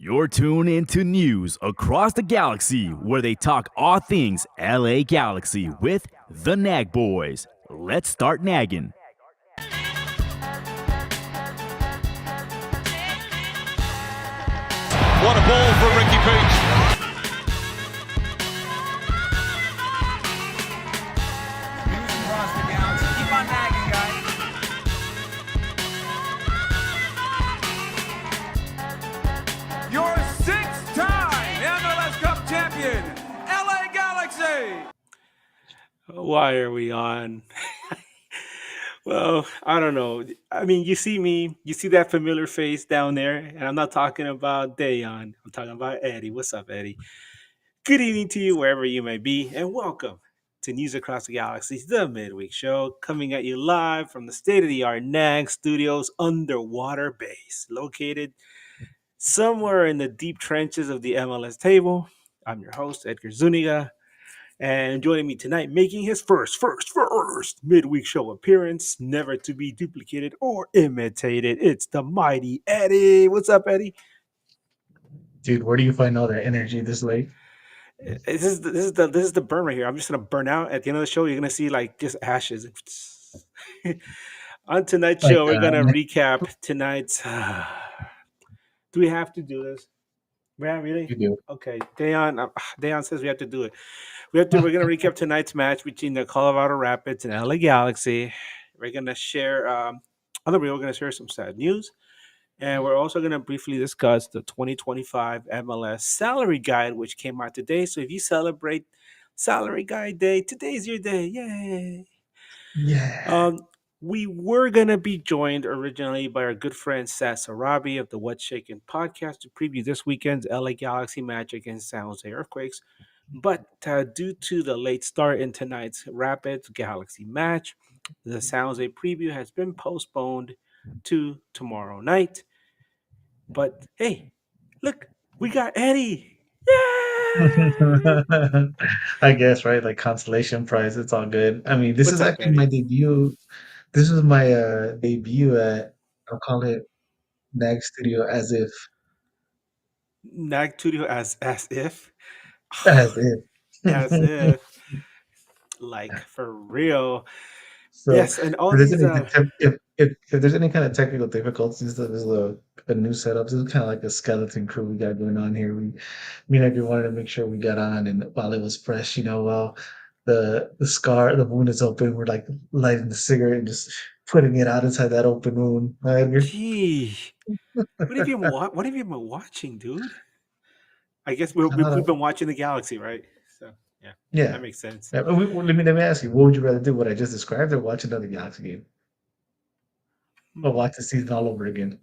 You're tuned into News Across the Galaxy, where they talk all things LA Galaxy with the Nag Boys. Let's start nagging. What a ball from Ricky Peach. News across the galaxy. Keep on nagging, guys. Your six-time MLS Cup champion, LA Galaxy. Why are we on? Well, I don't know. I mean, you see me, you see that familiar face down there, and I'm not talking about Dayon. I'm talking about Eddie. What's up, Eddie? Good evening to you, wherever you may be, and welcome to News Across the Galaxy, the midweek show, coming at you live from the state of the art NAG Studios underwater base, located somewhere in the deep trenches of the MLS table. I'm your host, Edgar Zuniga. And joining me tonight, making his first midweek show appearance, never to be duplicated or imitated, it's the mighty Eddie. What's up, Eddie? Dude, where do you find all that energy this late? This is the burn right here. I'm just gonna burn out at the end of the show. You're gonna see like just ashes. On tonight's Like, show, we're gonna recap tonight's. Do we have to do this? Yeah, really? you do. Okay, Dayon says we have to do it. We're gonna recap tonight's match between the Colorado Rapids and LA Galaxy. We're gonna share we're gonna share some sad news. And we're also gonna briefly discuss the 2025 MLS salary guide, which came out today. So if you celebrate salary guide day, today's your day. Yay. Yeah. We were going to be joined originally by our good friend Sat Sarabi of the What's Shaken podcast to preview this weekend's LA Galaxy match against San Jose Earthquakes. But due to the late start in tonight's Rapids Galaxy match, the San Jose preview has been postponed to tomorrow night. But hey, look, we got Eddie. Yay! I guess, right? Like consolation prize, it's all good. I mean, this What's is up, actually my Eddie? debut. This is my debut at, I'll call it Nag Studio Nag Studio as if. as if. As if. Like for real. So Yes, and all if there's these any if there's any kind of technical difficulties, this is a new setup. This is kind of like a skeleton crew we got going on here. Me and Edgar wanted to make sure we got on, and while it was fresh, well, the wound is open. We're like lighting the cigarette and just putting it out inside that open wound. Right, Edgar? gee, what have you been watching, dude? I guess we've Uh, been watching the Galaxy, right? So yeah, that yeah. makes sense. Yeah, but let me ask you, what would you rather do? What I just described, or watch another Galaxy game, or Hmm. watch the season all over again?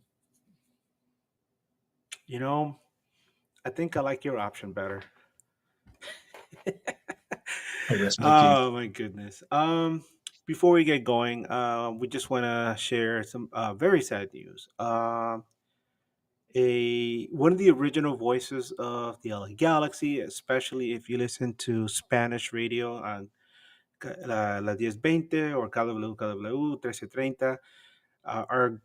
You know, I think I like your option better. I rest my Oh case. my goodness. Before we get going, we just want to share some very sad news. A One of the original voices of the LA Galaxy, especially if you listen to Spanish radio on La 1020 or KW 1330, our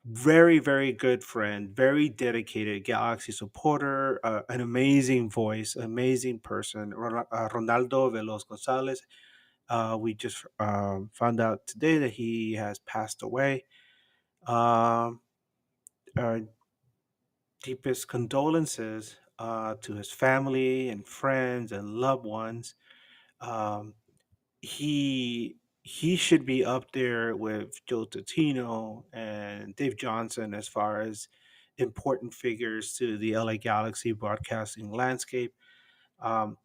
very, very good friend, very dedicated Galaxy supporter, an amazing voice, amazing person, Ronaldo Veloz Gonzalez. We just found out today that he has passed away. Um, our deepest condolences to his family and friends and loved ones. Um, he should be up there with Joe Totino and Dave Johnson as far as important figures to the LA Galaxy broadcasting landscape. Um,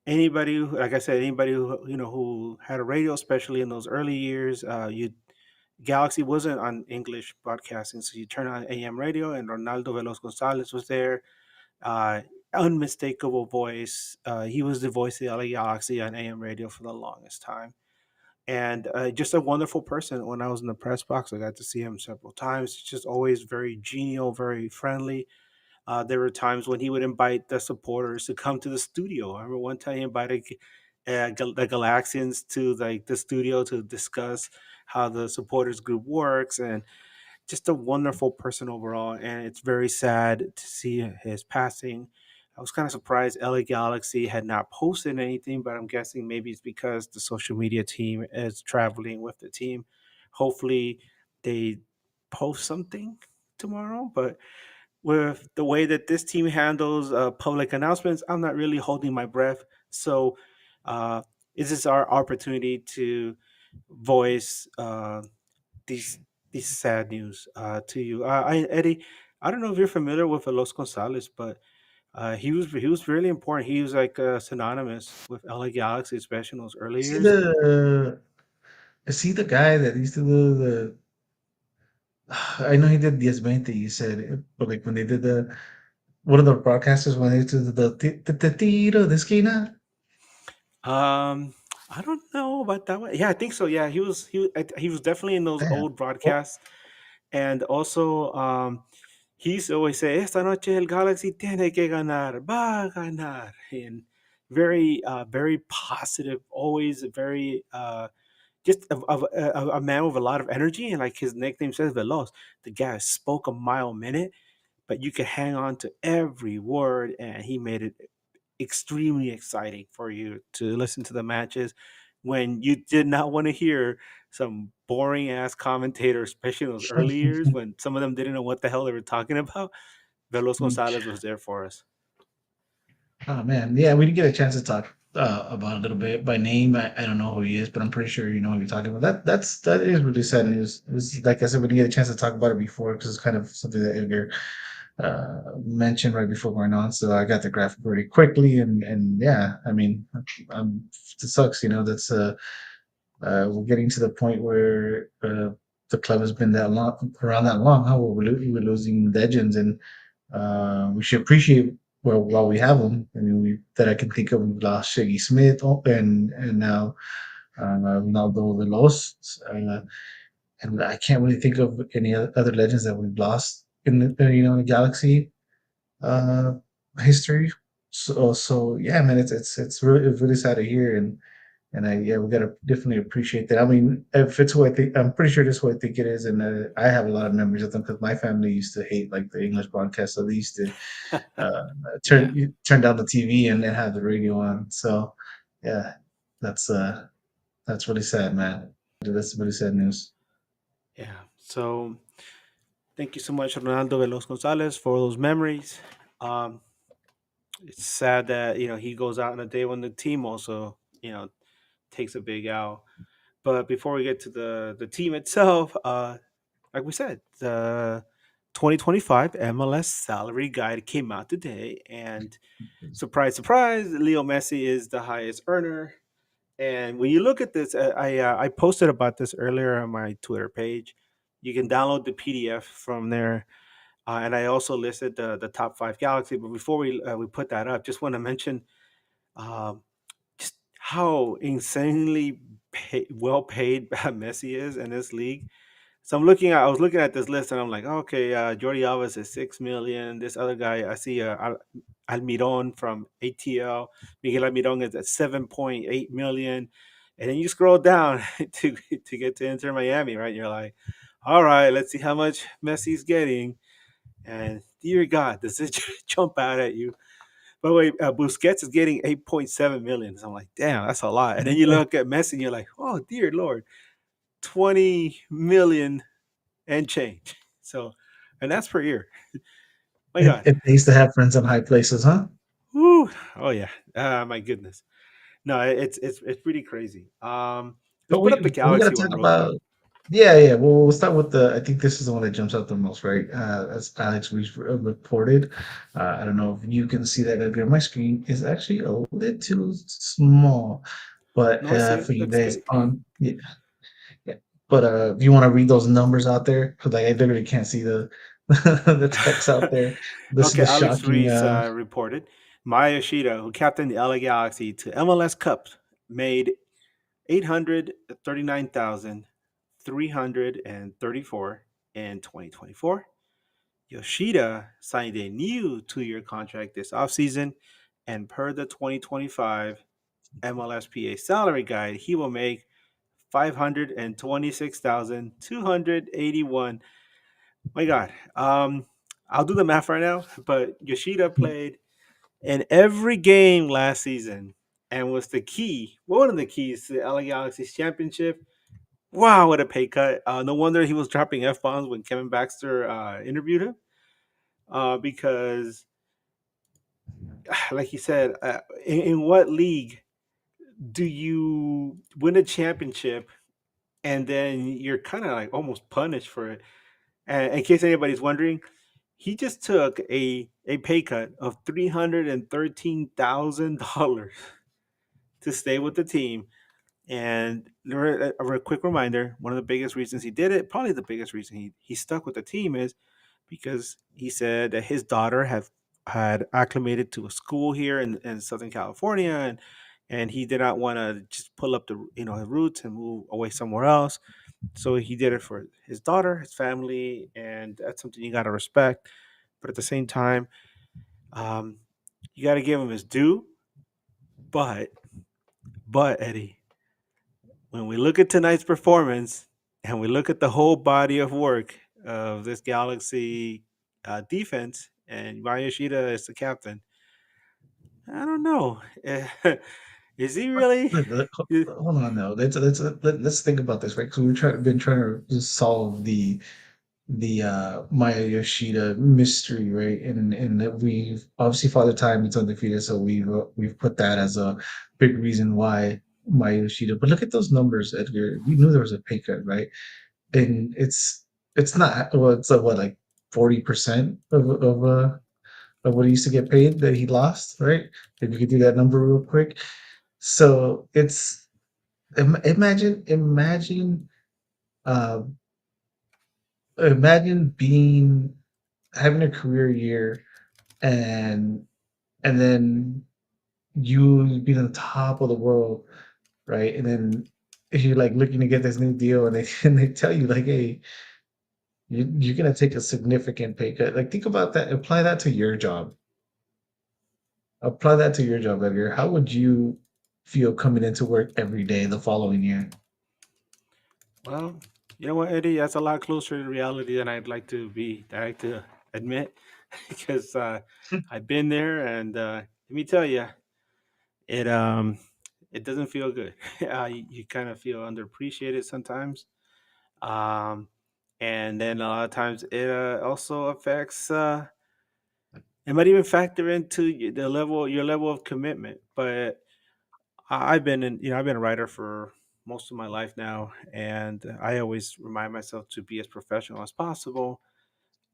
Anybody who, like I said, anybody who had a radio, especially in those early years, you Galaxy wasn't on English broadcasting, so you turn on AM radio, and Ronaldo Veloz Gonzalez was there. Uh, Unmistakable voice. He was the voice of the LA Galaxy on AM radio for the longest time, and just a wonderful person. When I was in the press box, I got to see him several times. Just always very genial, very friendly. There were times when he would invite the supporters to come to the studio. I remember one time he invited the Galaxians to like the studio to discuss how the supporters group works, and just a wonderful person overall, and it's very sad to see his passing. I was kind of surprised LA Galaxy had not posted anything, but I'm guessing maybe it's because the social media team is traveling with the team. Hopefully, they post something tomorrow. But with the way that this team handles public announcements, I'm not really holding my breath. So, uh, this is our opportunity to voice these these sad news to you. Eddie, I don't know if you're familiar with Los Gonzalez, but he was really important. He was like synonymous with LA Galaxy, especially in those early Is he years. the is he the guy that used to do the I know he did Diez Veinte, you said, but like when they did the one of the broadcasters when they did the tiro de esquina. Um, I don't know about that one. Yeah, I think so. Yeah, he was definitely in those Man. old Oh, broadcasts, and also he used to always say, "Esta noche el Galaxy tiene que ganar, va a ganar," and very very positive, always very just a man with a lot of energy, and like his nickname says, Veloz. The guy spoke a mile a minute, but you could hang on to every word, and he made it extremely exciting for you to listen to the matches when you did not want to hear some boring ass commentator, especially in those early years when some of them didn't know what the hell they were talking about. Velos Gonzalez was there for us. oh man, yeah, we didn't get a chance to talk about a little bit by name. I don't know who he is, but I'm pretty sure you know who you're talking about. That is really sad news. It was like I said, we didn't get a chance to talk about it before because it's kind of something that Edgar mentioned right before going on. So I got the graphic pretty quickly, and yeah, I mean, it sucks, you know. That's we're getting to the point where the club has been that long around that long. How we're losing legends, and we should appreciate well while we have them. I mean, we that I can think of, we've lost Shaggy Smith and now Ronaldo Veloz, and I can't really think of any other legends that we've lost in the you know in the Galaxy uh, history. So yeah, man, it's really sad to hear, and I yeah, we gotta definitely appreciate that. I mean, if it's who I think, I'm pretty sure this is who I think it is, and I have a lot of memories of them because my family used to hate like the English broadcast, so they used to uh, Yeah, turn down the TV and then have the radio on. So yeah, that's uh that's really sad, man. That's really sad news. yeah. So thank you so much, Ronaldo Velos Gonzalez, for those memories. Um, it's sad that he goes out on a day when the team also takes a big L. But before we get to the team itself, like we said, the 2025 MLS salary guide came out today, and surprise, surprise, Leo Messi is the highest earner. And when you look at this, I posted about this earlier on my Twitter page. You can download the PDF from there, and I also listed the top five Galaxy. But before we put that up, just want to mention um, just how insanely well paid Messi is in this league. So I was looking at this list and I'm like, okay, Jordi Alves is 6 million. This other guy, I see Almiron from ATL. Miguel Almiron is at 7.8 million. And then you scroll down to get to Inter Miami, right? You're like, all right, let's see how much Messi's getting. And dear God, does it jump out at you? But wait, Busquets is getting 8.7 million. So I'm like, damn, that's a lot. And then you look at Messi and you're like, oh, dear Lord, 20 million and change. So, and that's per year. My God. It pays to have friends in high places, huh? Woo. Oh yeah. My goodness. No, it's pretty crazy. Let's But put up the we got to Galaxy one talk real quick. about yeah, yeah. Well, we'll start with the. I think this is the one that jumps out the most, right? As Alex reported. I don't know if you can see that Edgar. My screen is actually a little small, but No, I see for it. you Looks guys good. on, yeah, yeah. But if you want to read those numbers out there, because like I literally can't see the the text out there. This is Okay, the Alex shocking. Ruiz reported Maya Yoshida, who captained the LA Galaxy to MLS Cup, made 839,334 in 2024. Yoshida signed a new 2-year contract this offseason, and per the 2025 MLSPA salary guide, he will make 526,281 My God. I'll do the math right now, but Yoshida played in every game last season and was the key, one of the keys to the LA Galaxy's championship. Wow, what a pay cut. No wonder he was dropping F bombs when Kevin Baxter interviewed him. Because, like he said, in what league do you win a championship and then you're kind of like almost punished for it? And in case anybody's wondering, he just took a pay cut of $313,000 to stay with the team. And a quick reminder, one of the biggest reasons he did it, probably the biggest reason he stuck with the team is because he said that his daughter had acclimated to a school here in Southern California, and he did not want to just pull up the his roots and move away somewhere else. So he did it for his daughter, his family, and that's something you got to respect. But at the same time, um, you got to give him his due. But Eddie, when we look at tonight's performance and we look at the whole body of work of this Galaxy defense, and Mayashida is the captain, I don't know. Is he really? Hold on, now. Let's think about this, right? Because been trying to just solve the Maya Yoshida mystery, right? And that we've obviously Father Time it's undefeated, so we've put that as a big reason why Maya Yoshida. But look at those numbers, Edgar. We knew there was a pay cut, right? And it's not well, it's what, like 40% of what he used to get paid that he lost, right? If you could do that number real quick. So it's imagine uh, imagine being having a career year and then you be on the top of the world, right? And then if you're like looking to get this new deal and they and they tell you like, hey, you're gonna take a significant pay cut. Like think about that, apply that to your job. Apply that to your job, Edgar. How would you feel coming into work every day the following year? Well, you know what, Eddie? That's a lot closer to reality than I'd like to admit, because I've been there, and let me tell you, it it doesn't feel good. You kind of feel underappreciated sometimes, um, and then a lot of times it also affects. It might even factor into your level of commitment. But I've been I've been a writer for most of my life now, and I always remind myself to be as professional as possible.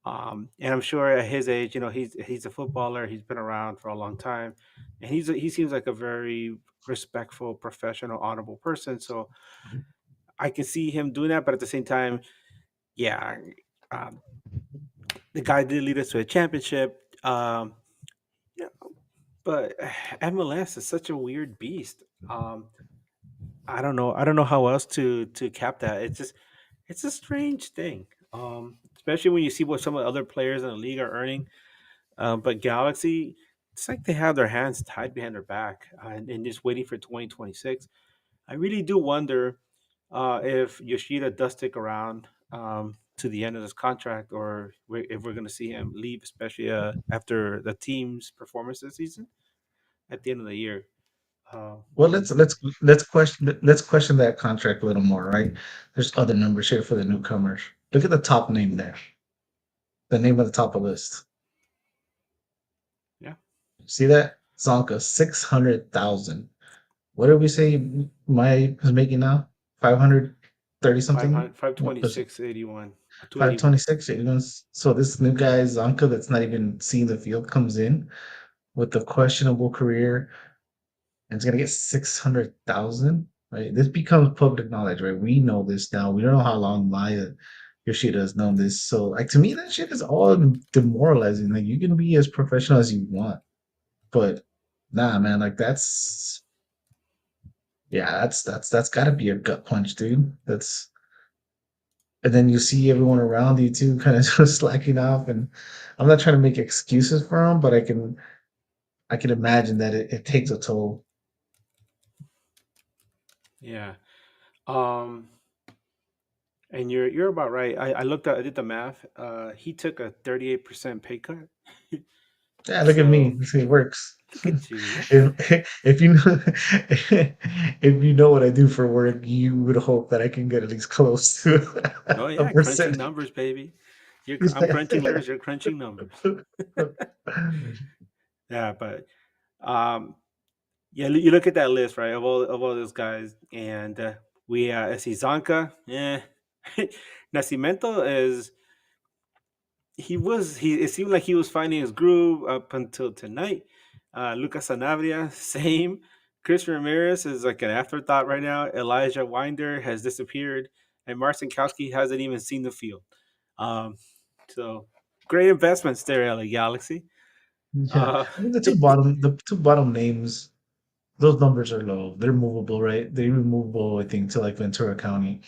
And I'm sure at his age, he's a footballer. He's been around for a long time, and he seems like a very respectful, professional, honorable person. So I can see him doing that, but at the same time, yeah, um, the guy did lead us to a championship. Yeah, but MLS is such a weird beast. I don't know. I don't know how else to cap that. It's a strange thing. Especially when you see what some of the other players in the league are earning. But Galaxy, it's like they have their hands tied behind their back and just waiting for 2026. I really do wonder if Yoshida does stick around to the end of this contract, or if we're going to see him leave, especially after the team's performance this season at the end of the year. Well, When let's question that contract a little more, right? There's other numbers here for the newcomers. Look at the top name there. The name at the top of the list. Yeah, See that? Zonka, 600,000. What did we say Maya is making now? 530 something? What was it? 526.81, 281. 526. So this new guy, Zonka, that's not even seeing the field, comes in with a questionable career and it's gonna get 600,000, right? This becomes public knowledge, right? We know this now. We don't know how long Maya Yoshida has known this. So, like, to me, that shit is all demoralizing. Like, you can be as professional as you want, but nah, man, like yeah, that's got to be a gut punch, dude. That's and then you see everyone around you too, kind of just slacking off. And I'm not trying to make excuses for them, but I can imagine that it takes a toll. Yeah. Um, And you're about right. I looked at I did the math. He took a 38% pay cut. Yeah, look at me. So See, it works. look at you. Yeah. If you know if you know what I do for work, you would hope that I can get at least close to Oh a yeah, crunching percentage. numbers, baby. I'm crunching letters. You're crunching numbers. Yeah, but um, yeah, you look at that list, right? Of all those guys, and we see Zanka. Yeah, Nascimento is he. It seemed like he was finding his groove up until tonight. Lucas Sanabria, same. Chris Ramirez is like an afterthought right now. Elijah Winder has disappeared, and Marcin Kowski hasn't even seen the field. Um, so great investments there, LA Galaxy. Yeah, Uh, I mean the two bottom names, those numbers are low. They're movable, right? They're removable, I think, to like Ventura County.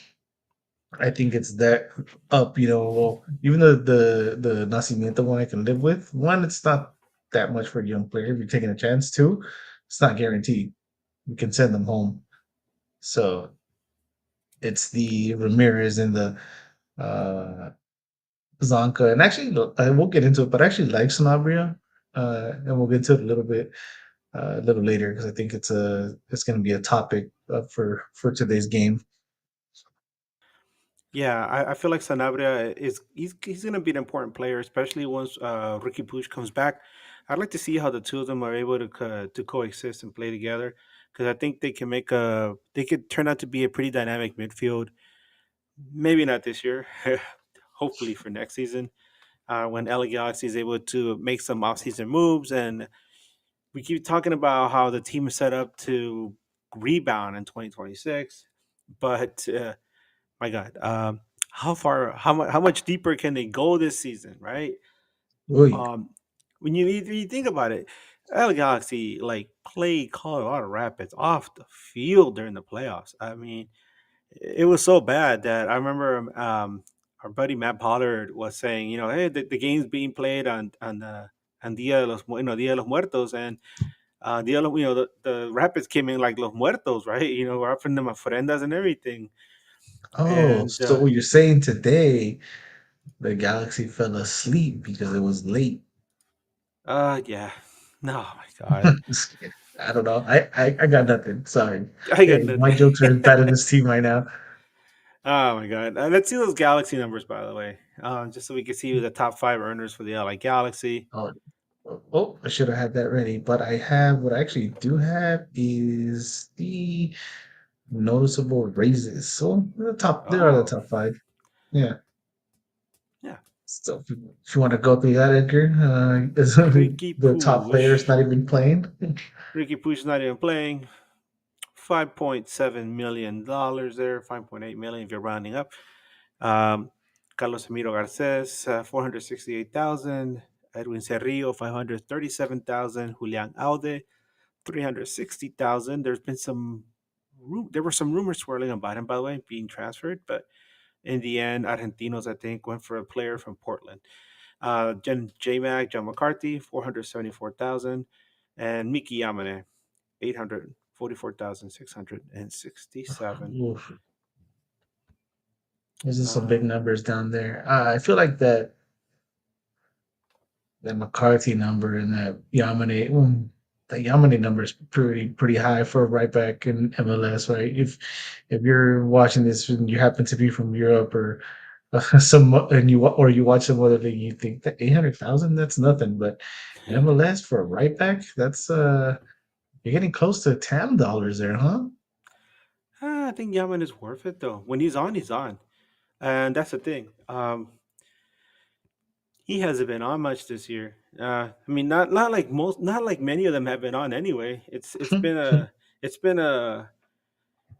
I think it's that up, well, even the Nacimiento one I can live with. One, it's not that much for a young player if you're taking a chance. Two, it's not guaranteed. You can send them home. So it's the Ramirez and the uh Zonka. And actually look, I won't get into it, but I actually like Sanabria. And we'll get into it a little later because I think it's gonna be a topic for today's game. Yeah, I feel like Sanabria is he's going to be an important player, especially once Ricky Push comes back. I'd like to see how the two of them are able to coexist and play together because I think they could turn out to be a pretty dynamic midfield. Maybe not this year, hopefully for next season when LA Galaxy is able to make some offseason moves. And we keep talking about how the team is set up to rebound in 2026, but my God, how much deeper can they go this season, right? Oy. Um, when you think about it, LA Galaxy like played Colorado Rapids off the field during the playoffs. I mean, it was so bad that I remember our buddy Matt Pollard was saying, hey, the game's being played on Dia de los Muertos, and Dia de los, the Rapids came in like Los Muertos, right? We're offering them ofrendas and everything, Oh, and so what you're saying today, the galaxy fell asleep because it was late. yeah, no, oh my God, I don't know. I got nothing. Sorry. I got Hey, my nothing. jokes are as bad as this team right now. Oh my God, let's see those Galaxy numbers, by the way, just so we can see the top five earners for the LA Galaxy. Oh, oh, I should have had that ready. But I have what I actually do have is the noticeable raises. So there are the Oh, top five. Yeah. yeah, So if you want to go through that, Edgar, is Ricky the top players Push. not even playing? Ricky Push is not even playing. $5.7 million there, 5.8 million if you're rounding up. Um, Carlos Emiro Garces, 468,000. Edwin Cerrillo, 537,000. Julian Aude, 360,000. There were some rumors swirling about him, by the way, being transferred, but in the end, Argentinos, I think, went for a player from Portland. John McCarthy, 474,000, and Miki Yamane, 844,667. Oof, there's just some big Um, numbers down there. I feel like that McCarthy number and that Yamane, the Yamane number is pretty high for a right back in MLS, right? If you're watching this and you happen to be from Europe or you watch some other league, you think that 800,000 that's nothing, but in MLS for a right back, that's you're getting close to $10 there, huh? I think Yaman is worth it though. When he's on, he's on, and that's the thing. He hasn't been on much this year. I mean, not like many of them have been on anyway. It's been a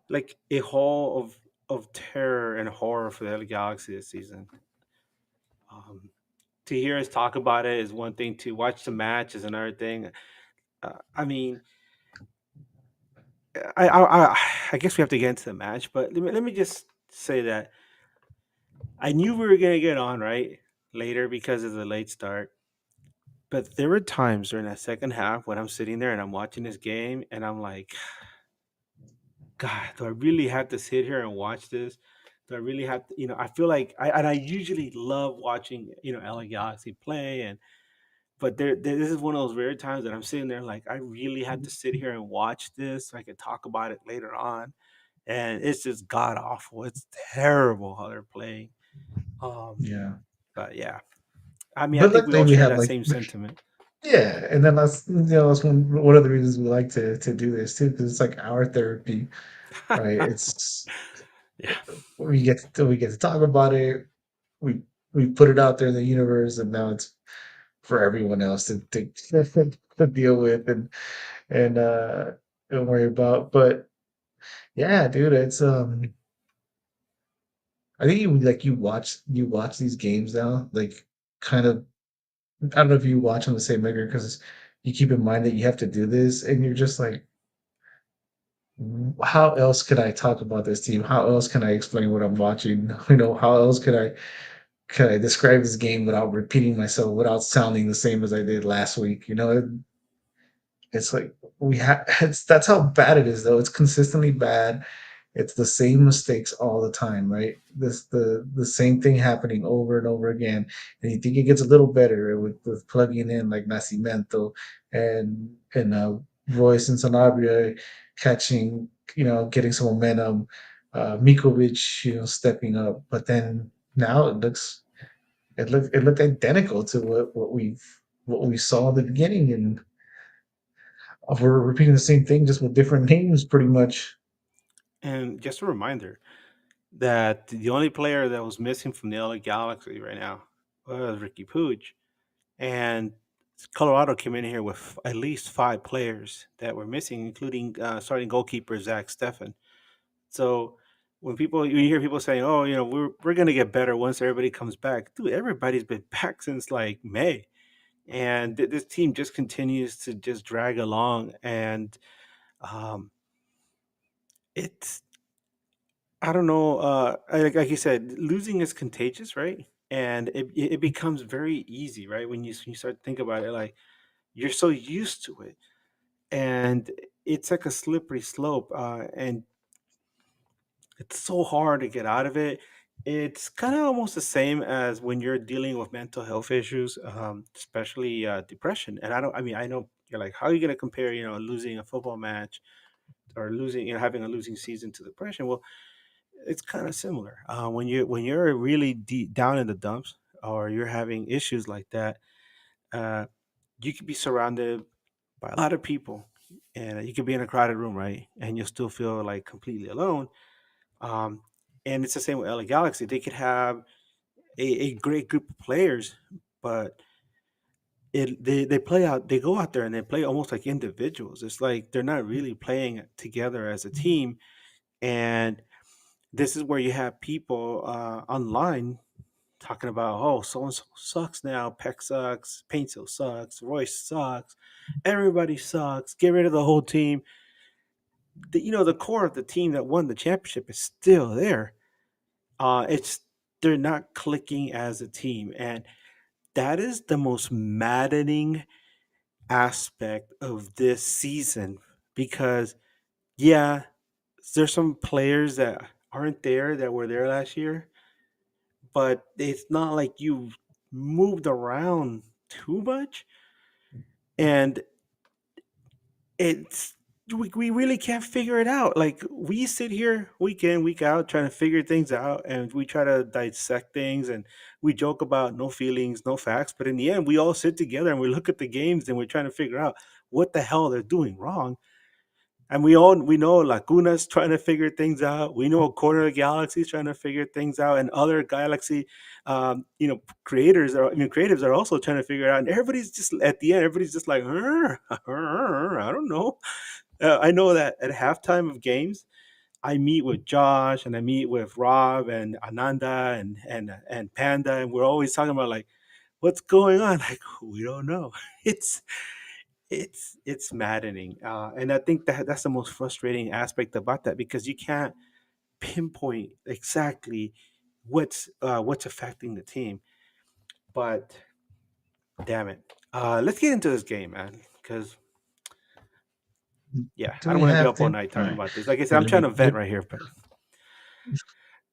like a hall of terror and horror for the LA Galaxy this season. Um, to hear us talk about it is one thing. To watch the match is another thing. I mean, I guess we have to get into the match, but let me just say that I knew we were gonna get on right later because of the late start. But there were times during that second half when I'm sitting there and I'm watching this game and I'm like, God, do I really have to sit here and watch this? Do I really have to, I feel like I usually love watching, LA Galaxy play, but this is one of those rare times that I'm sitting there like I really have to sit here and watch this so I can talk about it later on. And it's just god awful. It's terrible how they're playing. Um, Yeah. but yeah, I mean, I But think we luckily all we share have that like same sentiment. yeah, and then that's one of the reasons we like to do this too, because it's like our therapy, right? It's Yeah. we get to talk about it. We we put it out there in the universe, and now it's for everyone else to to deal with and and worry about. But yeah, dude, it's I think you watch these games now, like kind of I don't know if you watch on the same regular because you keep in mind that you have to do this, and you're just like, how else could I talk about this team? How else can I explain what I'm watching? How else could I describe this game without repeating myself, without sounding the same as I did last week? It's like we have. It's that's how bad it is, though. It's consistently bad. It's the same mistakes all the time, right? The same thing happening over and over again, and you think it gets a little better with plugging in like Nascimento and Royce and Sanabria catching, getting some momentum, Mikovic, stepping up, but then now it looked identical to what we saw at the beginning, and we're repeating the same thing just with different names, pretty much. And just a reminder that the only player that was missing from the LA Galaxy right now was Ricky Pooch. And Colorado came in here with at least five players that were missing, including starting goalkeeper Zach Steffen. So when you hear people saying, "Oh, we're gonna get better once everybody comes back," dude, everybody's been back since like May, and this team just continues to just drag along, and um, it's I don't know. Like you said, losing is contagious, right? And it becomes very easy, right? When you start to think about it, like you're so used to it, and it's like a slippery slope, and it's so hard to get out of it. It's kind of almost the same as when you're dealing with mental health issues, especially depression. And I know you're like, how are you going to compare, losing a football match or losing, having a losing season to depression? Well, it's kind of similar. When you're really deep down in the dumps or you're having issues like that, uh, you could be surrounded by a lot of people, and you could be in a crowded room, right? And you'll still feel like completely alone. Um, and it's the same with LA Galaxy. They could have a great group of players, but they go out there and they play almost like individuals. It's like they're not really playing together as a team. And this is where you have people online talking about, oh, so and so sucks now. Peck sucks. Paintsill sucks. Royce sucks. Everybody sucks. Get rid of the whole team. The core of the team that won the championship is still there. It's they're not clicking as a team, and that is the most maddening aspect of this season because yeah, there's some players that aren't there that were there last year, but it's not like you moved around too much, and it's we really can't figure it out. Like we sit here week in, week out trying to figure things out, and we try to dissect things, and we joke about no feelings, no facts, but in the end we all sit together and we look at the games and we're trying to figure out what the hell they're doing wrong. And we know Laguna's trying to figure things out. We know Corner of the Galaxy is trying to figure things out, and other Galaxy, creatives are also trying to figure it out. And everybody's just at the end, everybody's just like, I don't know. I know that at halftime of games, I meet with Josh and I meet with Rob and Ananda and Panda, and we're always talking about like, what's going on? Like we don't know. It's it's maddening, and I think that's the most frustrating aspect about that because you can't pinpoint exactly what's affecting the team. But damn it, let's get into this game, man. Because yeah, Do I don't we want to be have up all to? night All talking right. about this. Like I said, I'm Let trying me to vent right here, but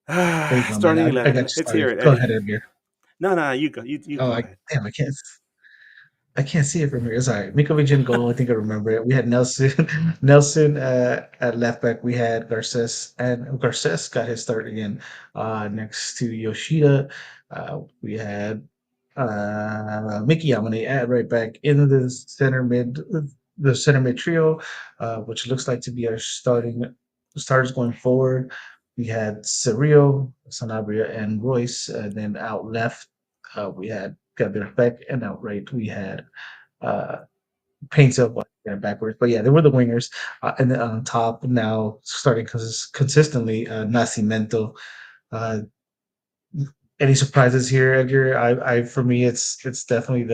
There you go, man. Starting I got 11. you Let's hear started. it, Go Eddie. ahead, Edgar. No, no, you go. You Oh, go ahead. damn, I can't see it from here. It's all right. Mikovic in goal. I think I remember it. We had Nelson, Nelson at left back. We had Garces, and Garces got his start again. Next to Yoshida, we had Mickey Yamane at right back in the center mid trio, which looks like to be our starters going forward. We had Cirio, Sanabria, and Royce. Then out left, we had Gabriel Beck, and out right we had uh, Paints up backwards. But yeah, they were the wingers, and then on top now starting consistently Nascimento. Uh, any surprises here, Edgar? I for me, it's definitely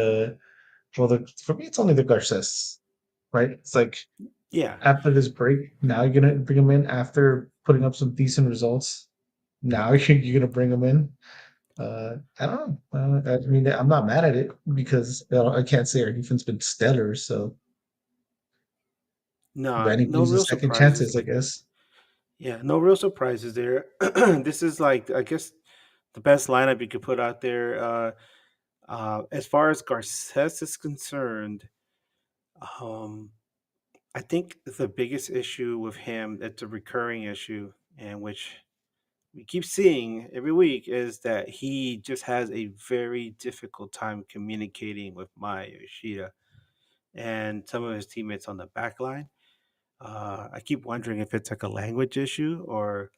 for me, it's only the Garces, right? It's like Yeah. after this break, now you're gonna bring them in after putting up some decent results. Now you're gonna bring them in. I don't know. I mean, I'm not mad at it because I can't say our defense been stellar. So, No, Vanny no believes in real second surprises. chances, I guess. Yeah, no real surprises there. This is like, I guess, the best lineup you could put out there. As far as Garces is concerned, um, I think the biggest issue with him, it's a recurring issue, and which we keep seeing every week, is that he just has a very difficult time communicating with Maya Yoshida and some of his teammates on the back line. I keep wondering if it's like a language issue or,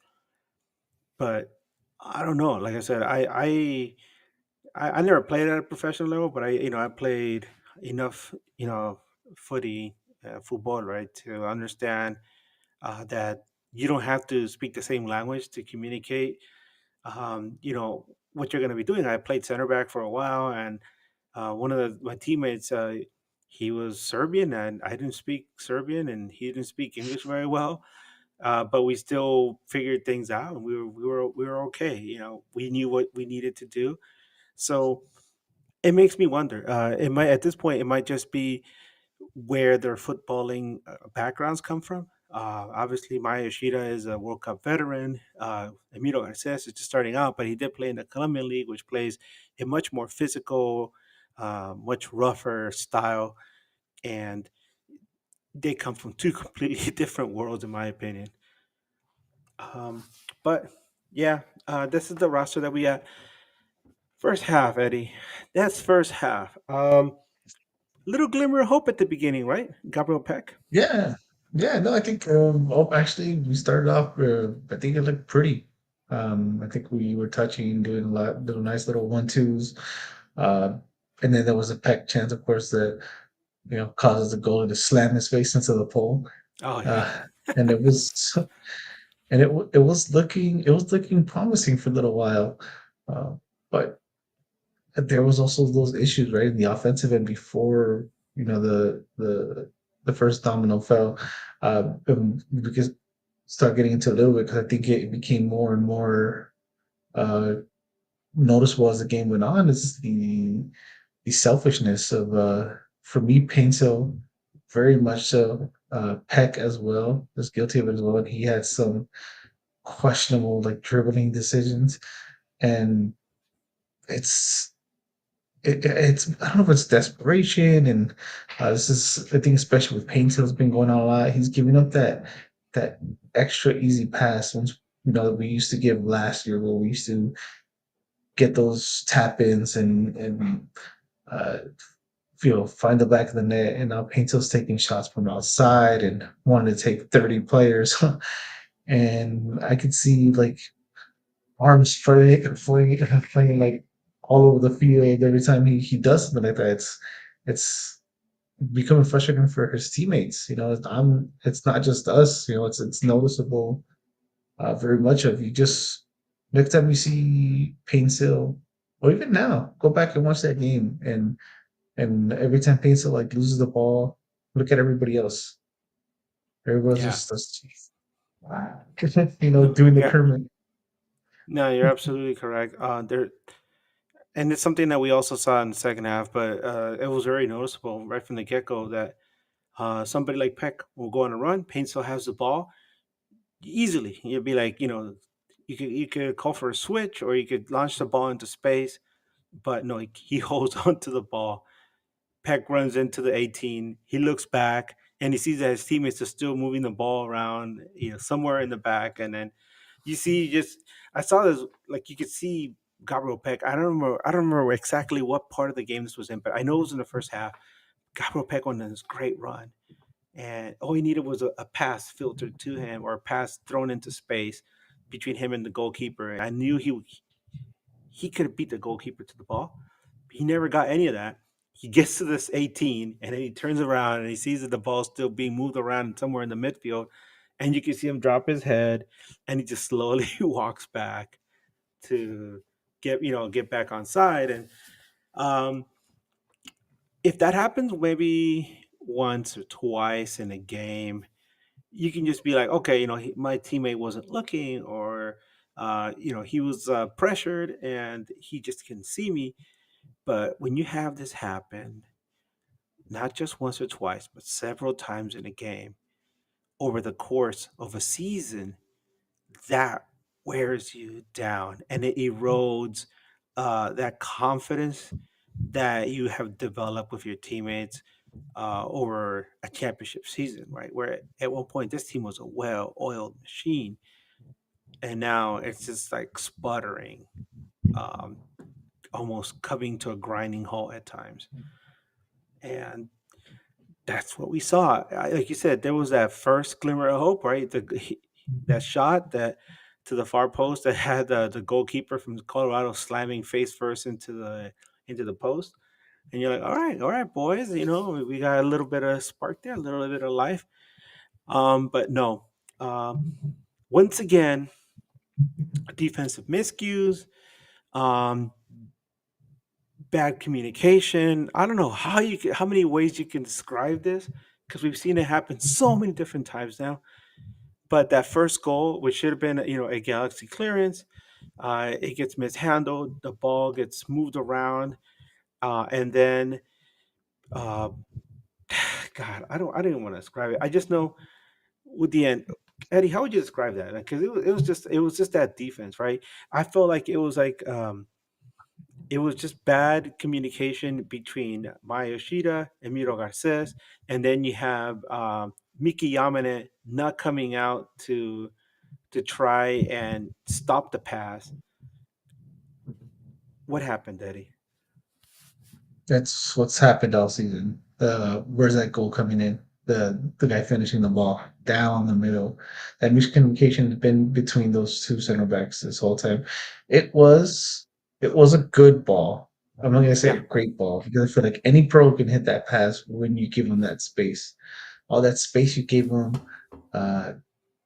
but I don't know. Like I said, I never played at a professional level, but I played enough, footy, football, right, to understand that you don't have to speak the same language to communicate. What you're going to be doing. I played center back for a while, and one of my teammates, he was Serbian, and I didn't speak Serbian, and he didn't speak English very well. But we still figured things out, and we were okay. We knew what we needed to do. So it makes me wonder. It might At this point, it might just be where their footballing backgrounds come from. Obviously, Maya Yoshida is a World Cup veteran. Emilio Garces is just starting out, but he did play in the Colombian League, which plays a much more physical, much rougher style, and they come from two completely different worlds, in my opinion. Um, but yeah, this is the roster that we got. First half, Eddie. That's first half. Little glimmer of hope at the beginning, right? Gabriel Peck. Yeah, yeah. No, I think. Oh, actually, we started off. I think it looked pretty. I think we were touching, doing a lot, little nice little 1-2s. Uh, and then there was a peck chance, of course, that causes the goalie to slam his face into the pole. Oh yeah, Uh, and it was it was looking promising for a little while, uh, but there was also those issues right in the offensive end before the first domino fell. Because start getting into a little bit because I think it became more and more uh, noticeable as the game went on. Is the selfishness of for me Painto very much so. Peck as well was guilty of it as well. And he had some questionable like dribbling decisions, and it's it's I don't know if it's desperation, and this is I think especially with Paintil's been going on a lot. He's giving up that extra easy pass once that we used to give last year, where we used to get those tap ins and uh, find the back of the net, and now Paintil's taking shots from outside and wanting to take 30 players. And I could see like arms flying like all over the field every time he does something like that. It's becoming frustrating for his teammates. It's not just us. It's noticeable very much of you. Just next time you see Painsil, or even now, go back and watch that game, and every time Painsil like loses the ball, look at everybody else. Everybody's yeah. just No, doing the yeah. Kermit. No, you're absolutely correct. And it's something that we also saw in the second half, but it was very noticeable right from the get go that somebody like Peck will go on a run. Painsil has the ball easily. You'd be like, you could call for a switch or you could launch the ball into space, but no, he holds onto the ball. Peck runs into the 18. He looks back and he sees that his teammates are still moving the ball around, somewhere in the back. And then you see just I saw this like you could see Gabriel Peck. I don't remember exactly what part of the game this was in, but I know it was in the first half. Gabriel Peck went on this great run. And all he needed was a pass filtered to him or a pass thrown into space between him and the goalkeeper. And I knew he could have beat the goalkeeper to the ball. But he never got any of that. He gets to this 18 and then he turns around and he sees that the ball's still being moved around somewhere in the midfield. And you can see him drop his head and he just slowly walks back to get back on side. And um, if that happens maybe once or twice in a game, you can just be like, okay, my teammate wasn't looking, or he was pressured and he just couldn't see me. But when you have this happen, not just once or twice, but several times in a game over the course of a season, that wears you down and it erodes that confidence that you have developed with your teammates over a championship season, right? Where at one point this team was a well-oiled machine, and now it's just like sputtering, um, almost coming to a grinding halt at times. And that's what we saw. Like you said, there was that first glimmer of hope, right? That shot that to the far post that had the goalkeeper from Colorado slamming face first into the post. And you're like, all right, boys, we got a little bit of spark there, a little bit of life. But no, once again, defensive miscues, um, bad communication. I don't know how many ways you can describe this because we've seen it happen so many different times now. But that first goal, which should have been a Galaxy clearance, it gets mishandled. The ball gets moved around, and then uh, God, I don't even want to describe it. I just know with the end, Eddie, how would you describe that? Because it was just that defense, right? I felt like it was just bad communication between Maya Yoshida and Miro Garces, and then you have Miki Yamane not coming out to try and stop the pass. What happened, Eddie? That's what's happened all season. Where's that goal coming in? The guy finishing the ball down the middle. That miscommunication has been between those two center backs this whole time. It was it was a good ball. I'm not gonna say Yeah, a great ball because I feel like any pro can hit that pass when you give him that space. All that space you gave him, uh,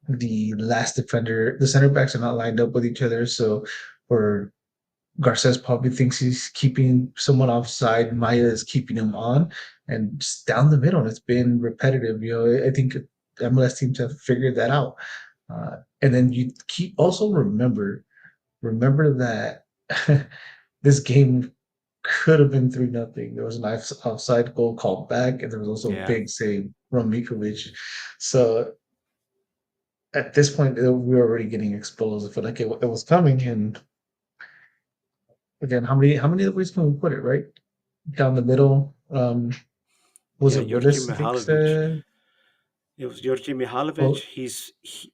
the last defender, the center backs are not lined up with each other, so for Garces probably thinks he's keeping someone offside. Maya is keeping him on, and just down the middle. It's been repetitive. I think MLS teams have figured that out. And then you keep also remember that this game could have been 3-0. There was an offside goal called back, and there was also a yeah. big save from Mikovic. So at this point, we were already getting exposed. I feel like it was coming, and again, how many ways can we put it, right? Down the middle. Was Yeah, it Georgi Willis, I think Mihalovic. said? It was Georgi Mihalovic. Well,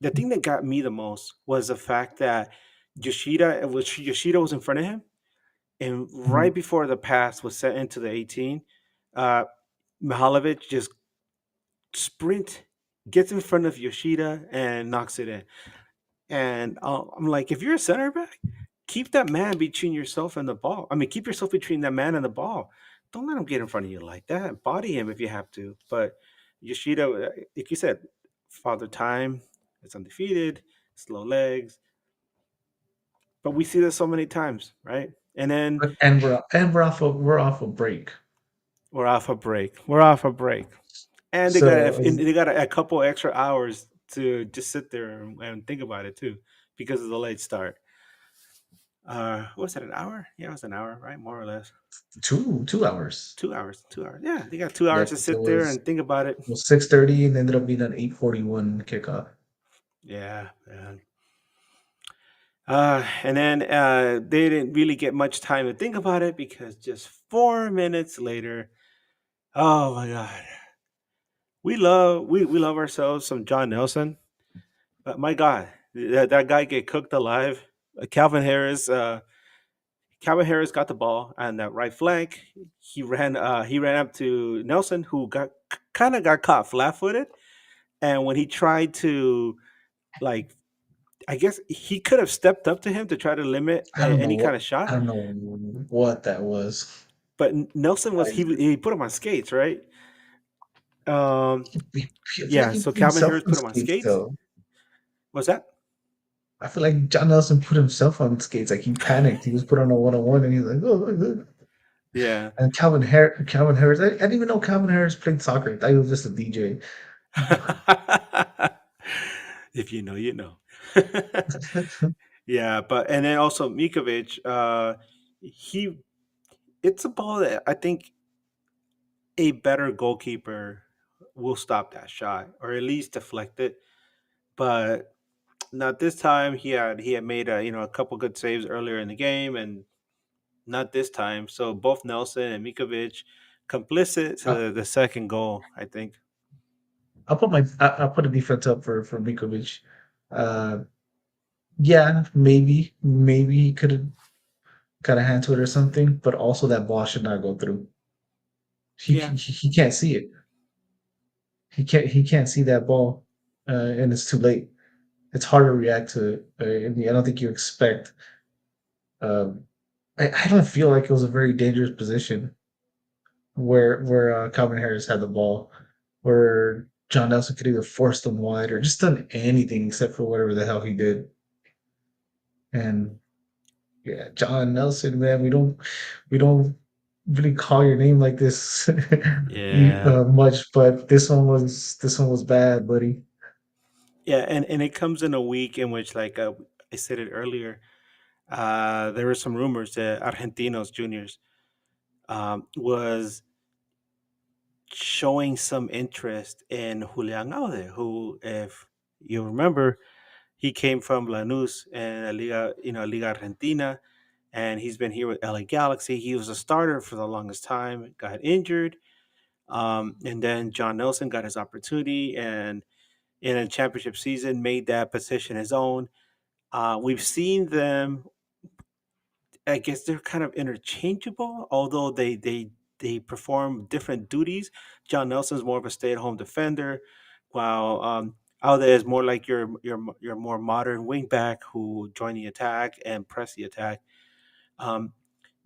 The thing that got me the most was the fact that Yoshida was in front of him, and mhm. right before the pass was sent into the 18, uh, Mihalovic just sprint gets in front of Yoshida and knocks it in. And I'm like, if you're a center back, keep that man between yourself and the ball. I mean, keep yourself between that man and the ball. Don't let him get in front of you like that. Body him if you have to. But Yoshida, like you said, father time, it's undefeated, slow legs. But we see this so many times, right? And then And we're off a break. we're off a break. We're off a break. And they got So a couple extra hours to just sit there and think about it too, because of the late start. What was it, an hour? Yeah, it was an hour, right? More or less. 2 hours. 2 hours. 2 hours. Yeah, they got 2 hours Yeah, to 'cause it sit there was and think about it. it was 6:30 and ended up being an 8:41 kickoff. Yeah, man. And then they didn't really get much time to think about it because just 4 minutes later, oh my God, we love ourselves some John Nelson, but my God, that guy get cooked alive. Calvin Harris got the ball on that right flank. He ran up to Nelson, who got kind of got caught flat footed, and when he tried to like I guess he could have stepped up to him to try to limit I don't know any what kind of shot, I don't know what that was. but Nelson was Like, he put him on skates, right? Um, I feel like yeah. he So put Calvin himself Harris on put him on skates skates. though. What's that? I feel like John Nelson put himself on skates. Like he panicked. He was put on a one-on-one, and he's like, "Oh." Yeah. And Calvin Harris. I didn't even know Calvin Harris played soccer. I thought he was just a DJ. If you know, you know. Yeah, but and then also Mikovic, he it's a ball that I think a better goalkeeper will stop that shot or at least deflect it. But not this time. He had made a couple good saves earlier in the game, and not this time. So both Nelson and Mikovic complicit to I- the second goal. I think. I'll put a defense up for Mikovic. Uh, yeah, maybe he could have got a hand to it or something, but also that ball should not go through. Yeah, He can't see it. He can't see that ball, and it's too late. It's hard to react to it. I don't think you expect. Um, I don't feel like it was a very dangerous position where Calvin Harris had the ball, where John Nelson could either force them wide or just done anything except for whatever the hell he did. And yeah, John Nelson, man, we don't really call your name like this yeah, much, but this one was bad, buddy. yeah. And it comes in a week in which, like I said it earlier, there were some rumors that Argentinos juniors was showing some interest in Julian Aude, who, if you remember, he came from Lanús and Liga Argentina, and he's been here with LA Galaxy. He was a starter for the longest time, got injured, and then John Nelson got his opportunity, and in a championship season, made that position his own. We've seen them. I guess they're kind of interchangeable, although they perform different duties. John Nelson's more of a stay-at-home defender, while Alde is more like your more modern wingback who join the attack and press the attack. Um,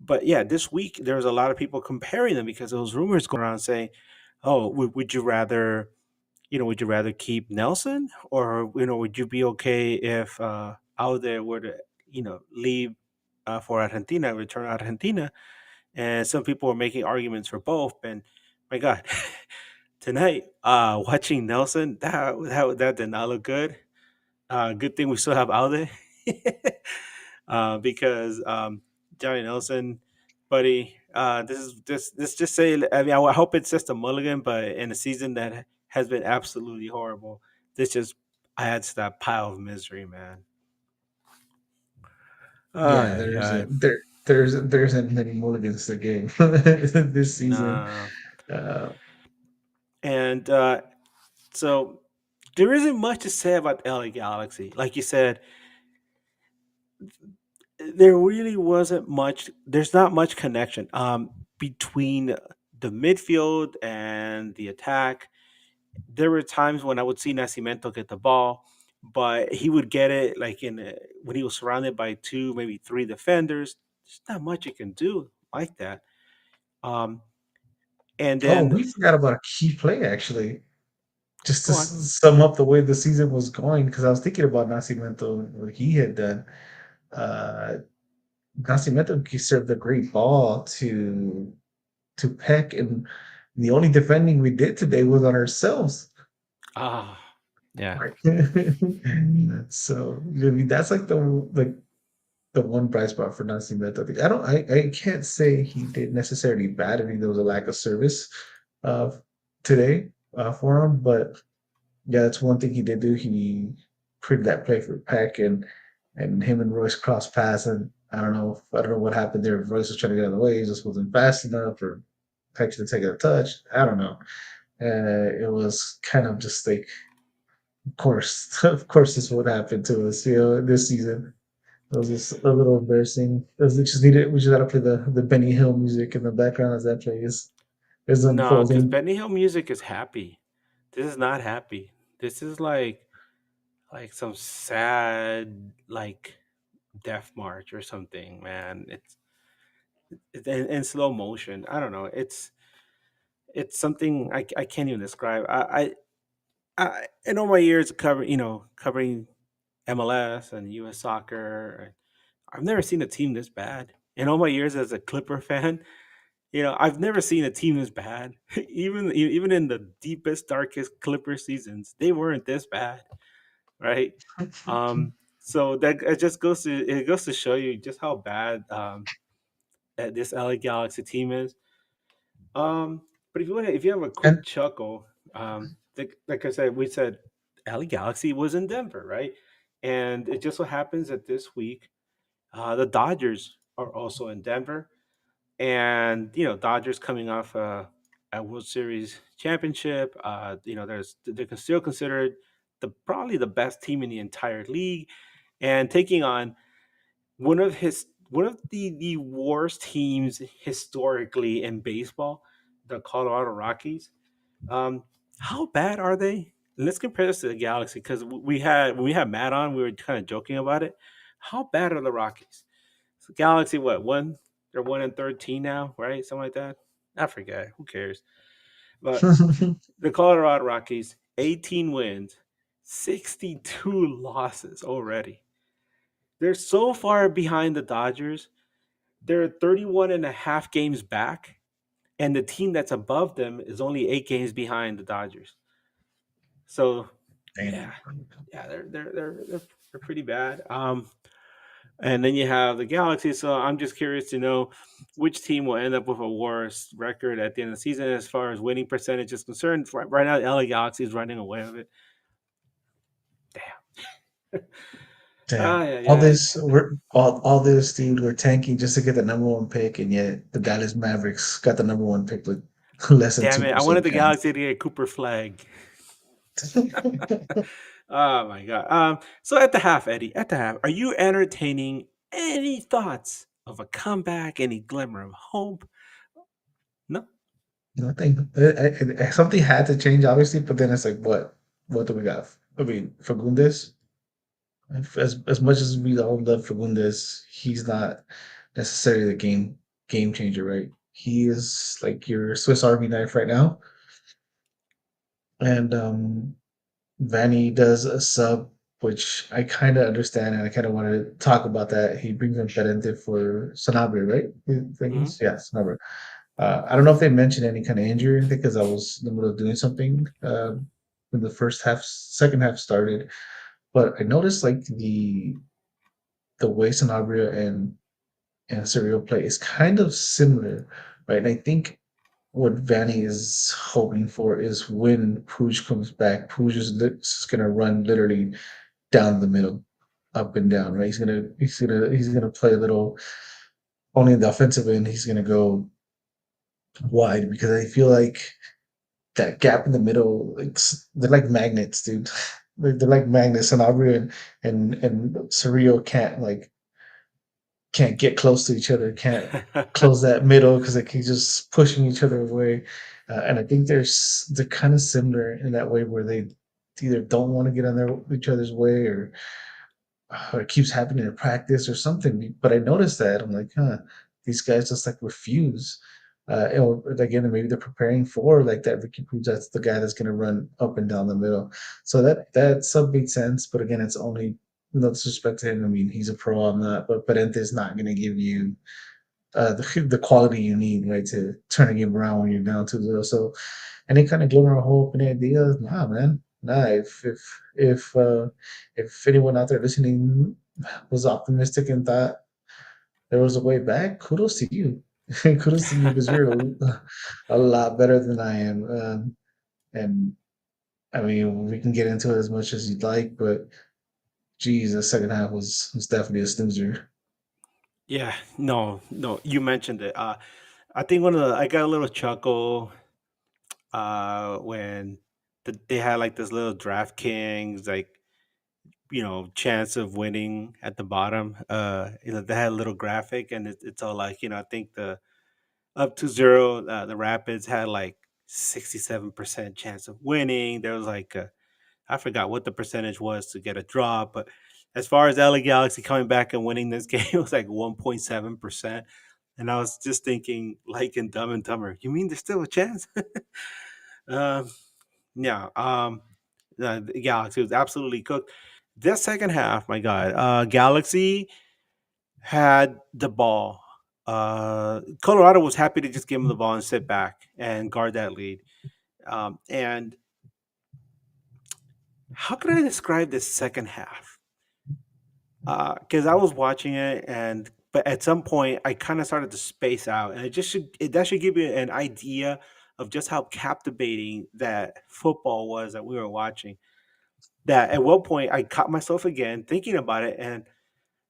but yeah, this week there was a lot of people comparing them because those rumors going around saying, "Oh, would you rather, would you rather keep Nelson, or would you be okay if Aude were to, leave for Argentina, return to Argentina?" And some people were making arguments for both. And my God, tonight, watching Nelson, that did not look good. Good thing we still have Aude, because Johnny Nelson, buddy, this just say. I mean, I hope it's just a mulligan, but in a season that has been absolutely horrible, this just adds to that pile of misery, man. Yeah, Ay, ay. there isn't many mulligans to game this season. Nah. Uh, And so there isn't much to say about LA Galaxy. Like you said, there really wasn't much. There's not much connection between the midfield and the attack. There were times when I would see Nascimento get the ball, but he would get it like when he was surrounded by two, maybe three defenders. There's not much you can do like that. Um, and oh, then we forgot about a key play actually. Just to go on. sum up the way the season was going, because I was thinking about Nascimento, what he had done. Uh, Nascimento served a great ball to Peck, and the only defending we did today was on ourselves. Ah, yeah. Right. So I mean, that's like the one bright spot for Nascimento. I can't say he did necessarily bad. I mean, there was a lack of service uh, today for him, but yeah, that's one thing he did do. He created that play for Peck, and and him and Royce crossed paths, and I don't know what happened there. Royce was trying to get out of the way, he just wasn't fast enough, or actually take a touch. I don't know. It was kind of just like, of course, of course, this would happen to us, this season. It was just a little embarrassing. We just needed, we just got to play the Benny Hill music in the background as that plays. Is No, this unfolding. Benny Hill music is happy. This is not happy. This is like some sad like death march or something, man. It's in slow motion. I don't know. It's something I can't even describe. In all my years of covering MLS and U.S. soccer, I've never seen a team this bad. In all my years as a Clipper fan, I've never seen a team this bad. Even in the deepest, darkest Clipper seasons, they weren't this bad, right? So that it goes to show you just how bad this LA Galaxy team is. Um, but if you have a quick And chuckle, like I said, we said LA Galaxy was in Denver, right? And it just so happens that this week, the Dodgers are also in Denver, and Dodgers coming off a World Series championship. They're still considered probably the best team in the entire league, and taking on one of the worst teams historically in baseball, the Colorado Rockies. Um, how bad are they? Let's compare this to the Galaxy, because when we had Matt on, we were kind of joking about it. How bad are the Rockies? So Galaxy, what one? They're 1-13 now, right? Something like that. I forget. Who cares? But the Colorado Rockies, 18 wins, 62 losses already. They're so far behind the Dodgers. They're 31 and a half games back, and the team that's above them is only 8 games behind the Dodgers. So, yeah, damn. yeah, they're pretty bad. And then you have the Galaxy. So I'm just curious to know which team will end up with a worse record at the end of the season as far as winning percentage is concerned. Right now, the LA Galaxy is running away with it. Damn. Damn. Ah, yeah, All yeah. this we're all this, dude, we're tanking just to get the number one pick, and yet the Dallas Mavericks got the number one pick with less than Damn two it. I wanted percent the chance. Galaxy to get Cooper Flag. Oh my god. So at the half, Eddie, at the half, are you entertaining any thoughts of a comeback, any glimmer of hope? No. Nothing. Something had to change, obviously, but then it's like, what do we got? I mean, Fagundes. As much as we all love Fagundes, he's not necessarily the game changer, right? He is like your Swiss Army knife right now, and Vanny does a sub, which I kind of understand, and I kind of want to talk about that. He brings in Perente for Sanabria, right? I think Hmm. it's, yeah, Sanabria. I don't know if they mentioned any kind of injury or anything, because I was in the middle of doing something when the second half started. But I noticed like the way Sanabria and Surreal play is kind of similar, right? And I think what Vanny is hoping for is when Puig comes back, Puig is just gonna run literally down the middle, up and down, right? He's gonna play a little only in the offensive end. He's gonna go wide, because I feel like that gap in the middle, they're like magnets, dude. They're like magnets, and Aubrey and Surreal can't get close to each other, can't close that middle, because they keep just pushing each other away. And I think they're kind of similar in that way, where they either don't want to get on each other's way, or it keeps happening in practice or something. But I noticed that I'm like, huh, these guys just like refuse. Or again, maybe they're preparing for like that Ricky Cruz. That's the guy that's going to run up and down the middle. So that sub made sense. But again, it's only no disrespect to him. I mean, he's a pro. I'm not, but Parente is not going to give you the quality you need, right, to turn a game around when you're down 2-0. So any kind of glimmer of hope and ideas, nah, man. Nah, if anyone out there listening was optimistic and thought there was a way back, kudos to you. Kudos to you, because you're a lot better than I am. And I mean, we can get into it as much as you'd like, but geez, the second half was definitely a snoozer. Yeah, no, no, you mentioned it. I think one of the I got a little chuckle when they had like this little DraftKings like chance of winning at the bottom. They had a little graphic, and it's all like I think the up to zero, the Rapids had like 67% chance of winning. There was like I forgot what the percentage was to get a draw, but as far as LA Galaxy coming back and winning this game, it was like 1.7%. And I was just thinking, like in Dumb and Dumber, you mean there's still a chance? um, yeah. The Galaxy was absolutely cooked. This second half, my God, Galaxy had the ball. Colorado was happy to just give them the ball and sit back and guard that lead. And how can I describe this second half? Because I was watching it, and but at some point I kind of started to space out, and that should give you an idea of just how captivating that football was that we were watching. That at one point I caught myself again thinking about it, and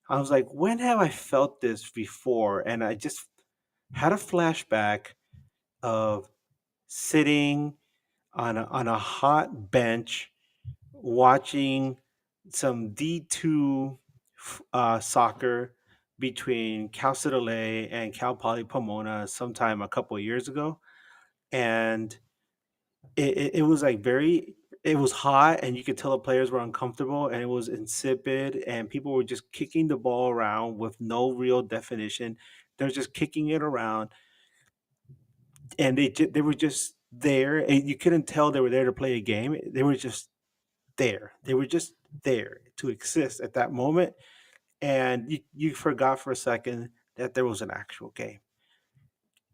I was like, when have I felt this before? And I just had a flashback of sitting on a hot bench watching some D2 soccer between Cal Citolay and Cal Poly Pomona sometime a couple of years ago. And it was like it was hot, and you could tell the players were uncomfortable, and it was insipid, and people were just kicking the ball around with no real definition. They're just kicking it around, and they were just there, and you couldn't tell they were there to play a game. They were just there. They were just there to exist at that moment, and you forgot for a second that there was an actual game.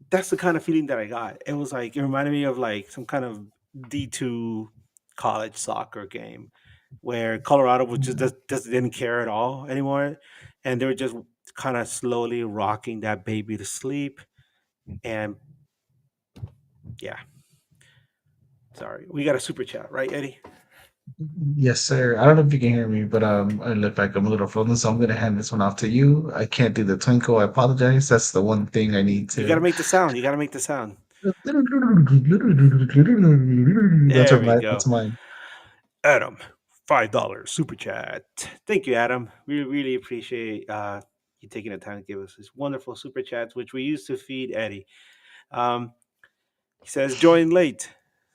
That's the kind of feeling that I got. It was like it reminded me of like some kind of D2 college soccer game where Colorado was just didn't care at all anymore, and they were just kind of slowly rocking that baby to sleep. And yeah, sorry, we got a super chat, right, Eddie? Yes, sir. I don't know if you can hear me, but I look like I'm a little frozen, so I'm gonna hand this one off to you. I can't do the twinkle. I apologize. That's the one thing I need You got to to. make the sound. You got to make the sound. That's There what we my that's go. mine. Adam, $5 super chat. Thank you, Adam. We really appreciate you taking the time to give us this wonderful super chats, which we use to feed Eddie. Um, he says, join late.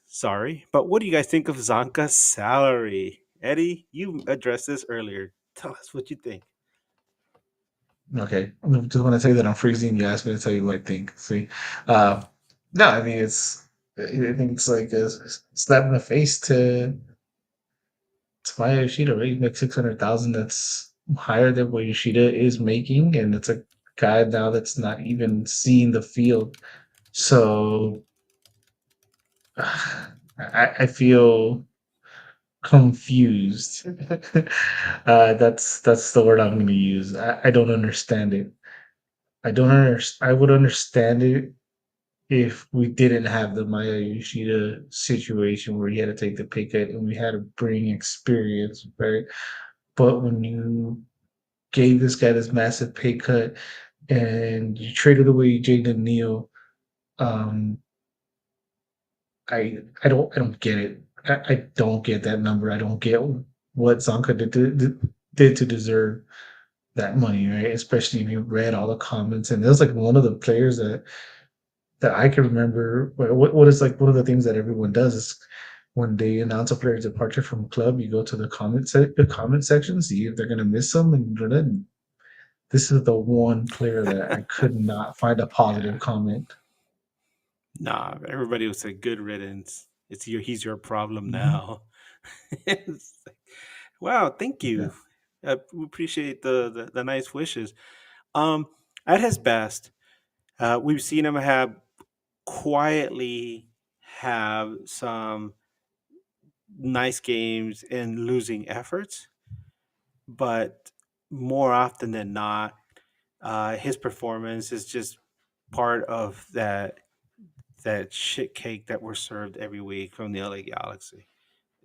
Sorry, but what do you guys think of Zonka's salary? Eddie, you addressed this earlier. Tell us what you think. Okay, I just want to tell you that I'm freezing. You asked me to tell you what I think. See, uh, no, I mean I think it's like a slap in the face to Maya Yoshida, right? You make 600,000. That's higher than what Yoshida is making, and it's a guy now that's not even seeing the field. So I feel confused. That's the word I'm going to use. I don't understand it. I don't understand. I would understand it if we didn't have the Maya Yoshida situation where he had to take the pay cut and we had to bring experience, right? But when you gave this guy this massive pay cut and you traded away Jaden Neal, um, I don't get it. I don't get that number. I don't get what Zonka did to deserve that money, right? Especially if you read all the comments, and it was like one of the players that I can remember. What is like one of the things that everyone does is when they announce a player's departure from a club, you go to the comment section, see if they're gonna miss them, and then this is the one player that I could not find a Yeah. positive comment. Nah, everybody would say good riddance. He's your problem Mhm. now. It's like, wow, thank Yeah. you. We appreciate the nice wishes. Um, at his best, we've seen him have quietly have some nice games and losing efforts, but more often than not, his performance is just part of that shit cake that we're served every week from the LA Galaxy.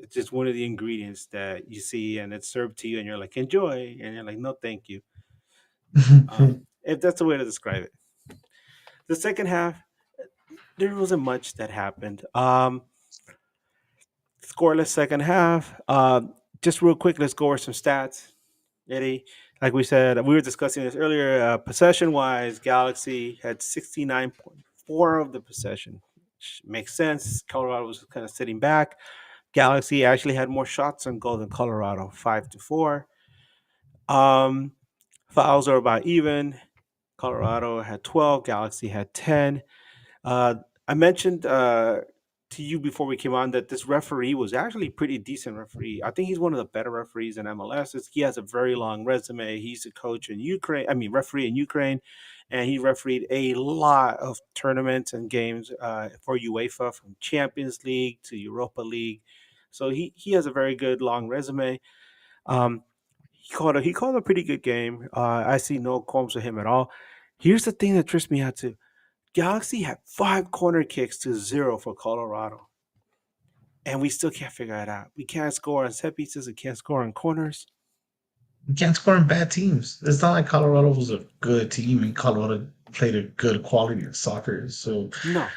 It's just one of the ingredients that you see and it's served to you, and you're like, enjoy, and you're like, no, thank you. If that's the way to describe it. The second half, there wasn't much that happened. Scoreless second half. Just real quick, let's go over some stats. Eddie, like we said, we were discussing this earlier. Possession wise, Galaxy had 69.4 of the possession, which makes sense. Colorado was kind of sitting back. Galaxy actually had more shots on goal than Colorado, 5-4. Um, Fouls are about even. Colorado had 12, Galaxy had 10. Uh, I mentioned to you before we came on that this referee was actually a pretty decent referee. I think he's one of the better referees in MLS. He has a very long resume. He's a coach in Ukraine, referee in Ukraine, and he refereed a lot of tournaments and games for UEFA, from Champions League to Europa League. So he has a very good long resume. Um, he called a pretty good game. I see no qualms with him at all. Here's the thing that trips me out too. Galaxy had 5 corner kicks to 0 for Colorado, and we still can't figure it out. We can't score on set pieces. We can't score on corners. You can't score in bad teams. It's not like Colorado was a good team and Colorado played a good quality of soccer. So No,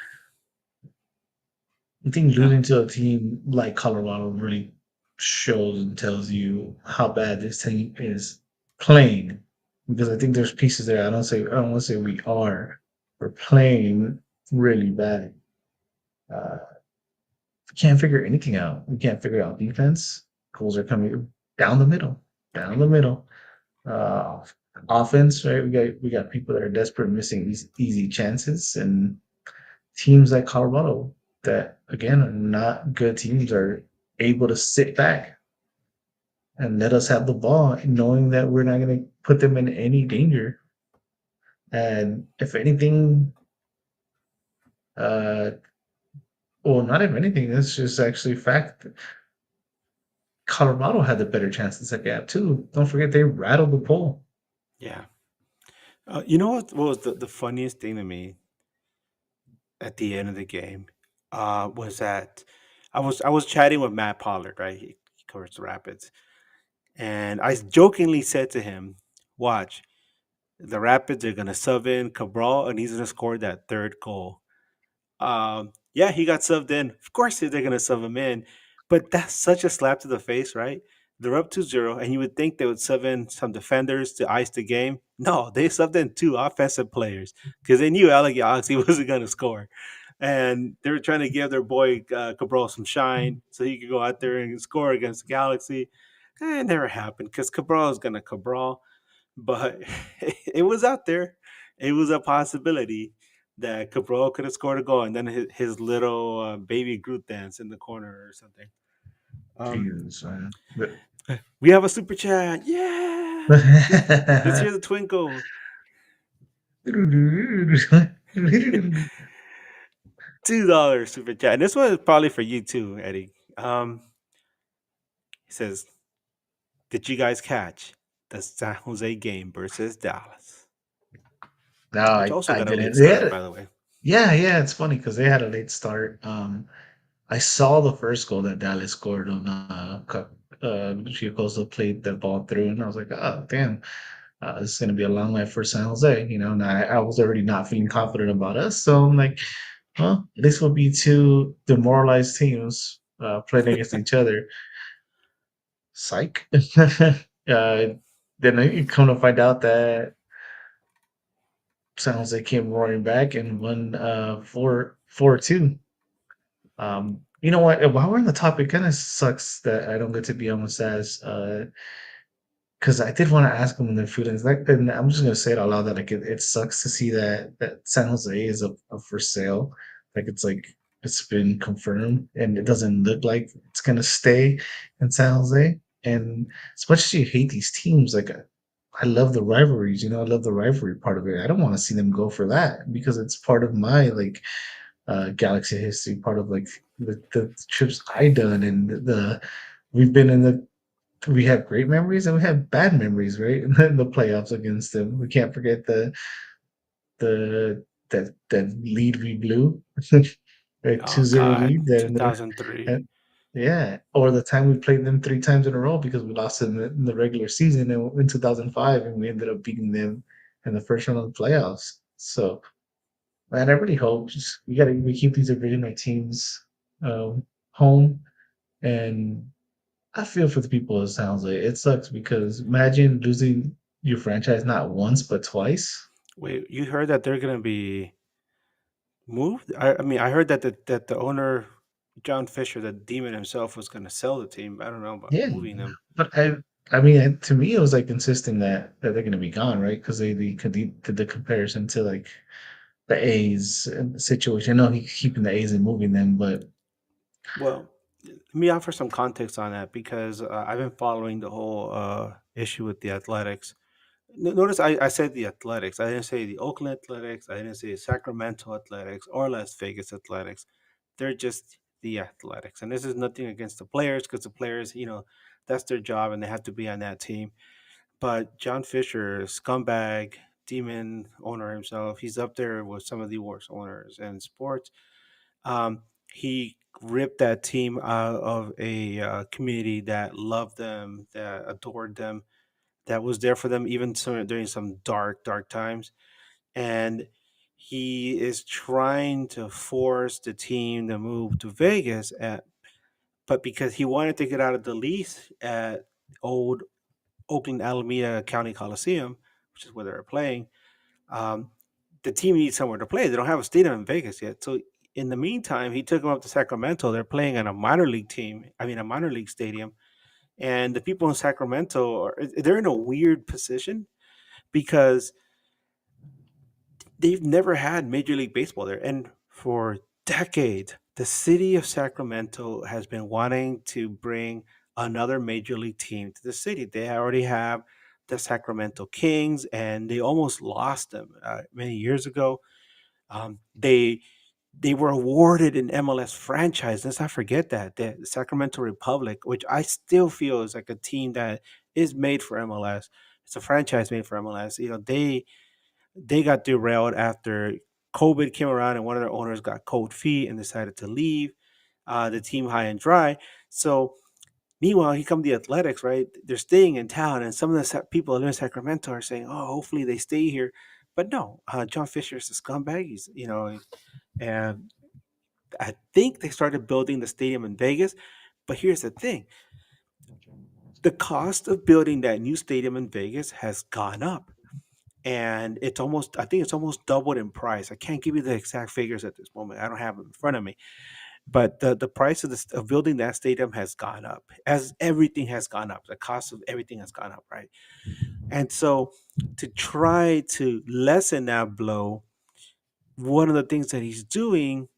I think no. losing to a team like Colorado really shows and tells you how bad this team is playing. Because I think there's pieces there. I don't want to say we're playing really bad. Uh, we can't figure anything out. We can't figure out defense. Goals are coming down the middle, down the middle. Uh, Offense, right? We got people that are desperate, missing these easy chances, and teams like Colorado that again are not good teams are able to sit back and let us have the ball, knowing that we're not going to put them in any danger. And if anything, uh, well, not if anything, it's just actually fact. Colorado had the better chance in the second half too. Don't forget they rattled the pole. Yeah. You know what was the funniest thing to me at the end of the game? Was that I was chatting with Matt Pollard, right? He covers the Rapids, and I jokingly said to him, "Watch, the Rapids are gonna sub in Cabral, and he's gonna score that third goal." Yeah, he got subbed in. Of course, they're gonna sub him in, but that's such a slap to the face, right? They're up 2-0, and you would think they would sub in some defenders to ice the game. No, they subbed in two offensive players because they knew Alec Galaxy wasn't gonna score, and they were trying to give their boy Cabral some shine so he could go out there and score against the Galaxy. It never happened because Cabral is gonna Cabral, but it was out there. It was a possibility that Cabral could have scored a goal, and then his little baby Groot dance in the corner or something. Um, Jesus, man. But we have a super chat. Yeah, let's hear the twinkle. $2 super chat, and this one is probably for you too, Eddie. He says, "Did you guys catch the San Jose game versus Dallas?" no, Which also I got a didn't. late start, by the way. Yeah, it's funny because they had a late start. I saw the first goal that Dallas scored on Chico's played the ball through, and I was like, oh damn, this is gonna be a long night for San Jose, you know. And I was already not feeling confident about us, so I'm like, well, this will be two demoralized teams playing against each other. Psych. Then you come to find out that San Jose came roaring back and won 4-2. You know what? While we're on the topic, kind of sucks that I don't get to be on the SAS because I did want to ask them their feelings. Like, and I'm just gonna say it out loud that like it sucks to see that San Jose is up for sale. Like it's been confirmed, and it doesn't look like it's gonna stay in San Jose. And as much as you hate these teams, like I love the rivalries. You know, I love the rivalry part of it. I don't want to see them go for that because it's part of my like Galaxy history, part of like the trips I done and the we've been in the we have great memories and we have bad memories, right? And then the playoffs against them. We can't forget that lead we blew, right? Oh 2-0 God, lead that ended up 2003. Yeah, or the time we played them 3 times in a row because we lost in the regular season in 2005, and we ended up beating them in the first round of the playoffs. So, man, I really hope we keep these original teams home. And I feel for the people of San Jose. It sucks because imagine losing your franchise not once but twice. Wait, you heard that they're gonna be moved? I mean, I heard that the owner, John Fisher, the demon himself, was gonna sell the team. I don't know about Yeah, moving them. but I mean, to me, it was like insisting that they're going to be gone, right? Because they did the comparison to like the A's and the situation. I know he's keeping the A's and moving them, but Well, let me offer some context on that because I've been following the whole issue with the Athletics. Notice I said the Athletics. I didn't say the Oakland Athletics. I didn't say Sacramento Athletics or Las Vegas Athletics. They're just the Athletics. And this is nothing against the players because the players, that's their job and they have to be on that team. But John Fisher, scumbag, demon owner himself, he's up there with some of the worst owners in sports. He ripped that team out of a community that loved them, that adored them, that was there for them even during some dark, dark times. And he is trying to force the team to move to Vegas, but because he wanted to get out of the lease at old Oakland Alameda County Coliseum, which is where they're playing, um, the team needs somewhere to play. They don't have a stadium in Vegas yet. So in the meantime, he took them up to Sacramento. They're playing on a minor league team. I mean, a minor league stadium. And the people in Sacramento they're in a weird position because they've never had Major League Baseball there. And for decades, the city of Sacramento has been wanting to bring another Major League team to the city. They already have the Sacramento Kings, and they almost lost them many years ago. They were awarded an MLS franchise. Let's not forget that the Sacramento Republic, which I still feel is like a team that is made for MLS. It's a franchise made for MLS. They got derailed after COVID came around and one of their owners got cold feet and decided to leave the team high and dry. So meanwhile, here come the Athletics, right? They're staying in town, and some of the people that live in Sacramento are saying, "Oh, hopefully they stay here." But no, John Fisher is a scumbag. And I think they started building the stadium in Vegas. But here's the thing: the cost of building that new stadium in Vegas has gone up. And I think it's almost doubled in price. I can't give you the exact figures at this moment. I don't have them in front of me. But the price of building that stadium has gone up, as everything has gone up. The cost of everything has gone up, right? And so to try to lessen that blow, one of the things that he's doing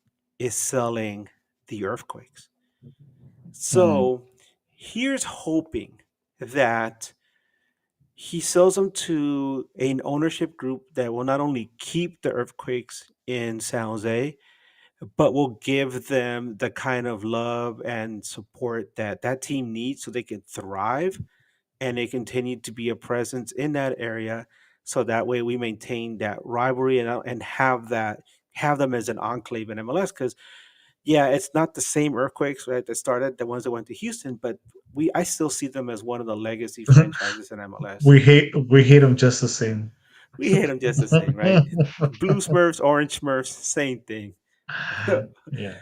is selling the earthquakes. mm, So here's hoping that he sells them to an ownership group that will not only keep the earthquakes in San Jose, but will give them the kind of love and support that that team needs so they can thrive and they continue to be a presence in that area. So that way we maintain that rivalry and have them as an enclave in MLS. Because yeah, it's not the same earthquakes right, that started the ones that went to Houston, but I still see them as one of the legacy franchises in MLS. we hate them just the same. We hate them just the same, right? Blue Smurfs, Orange Smurfs, same thing. Yeah.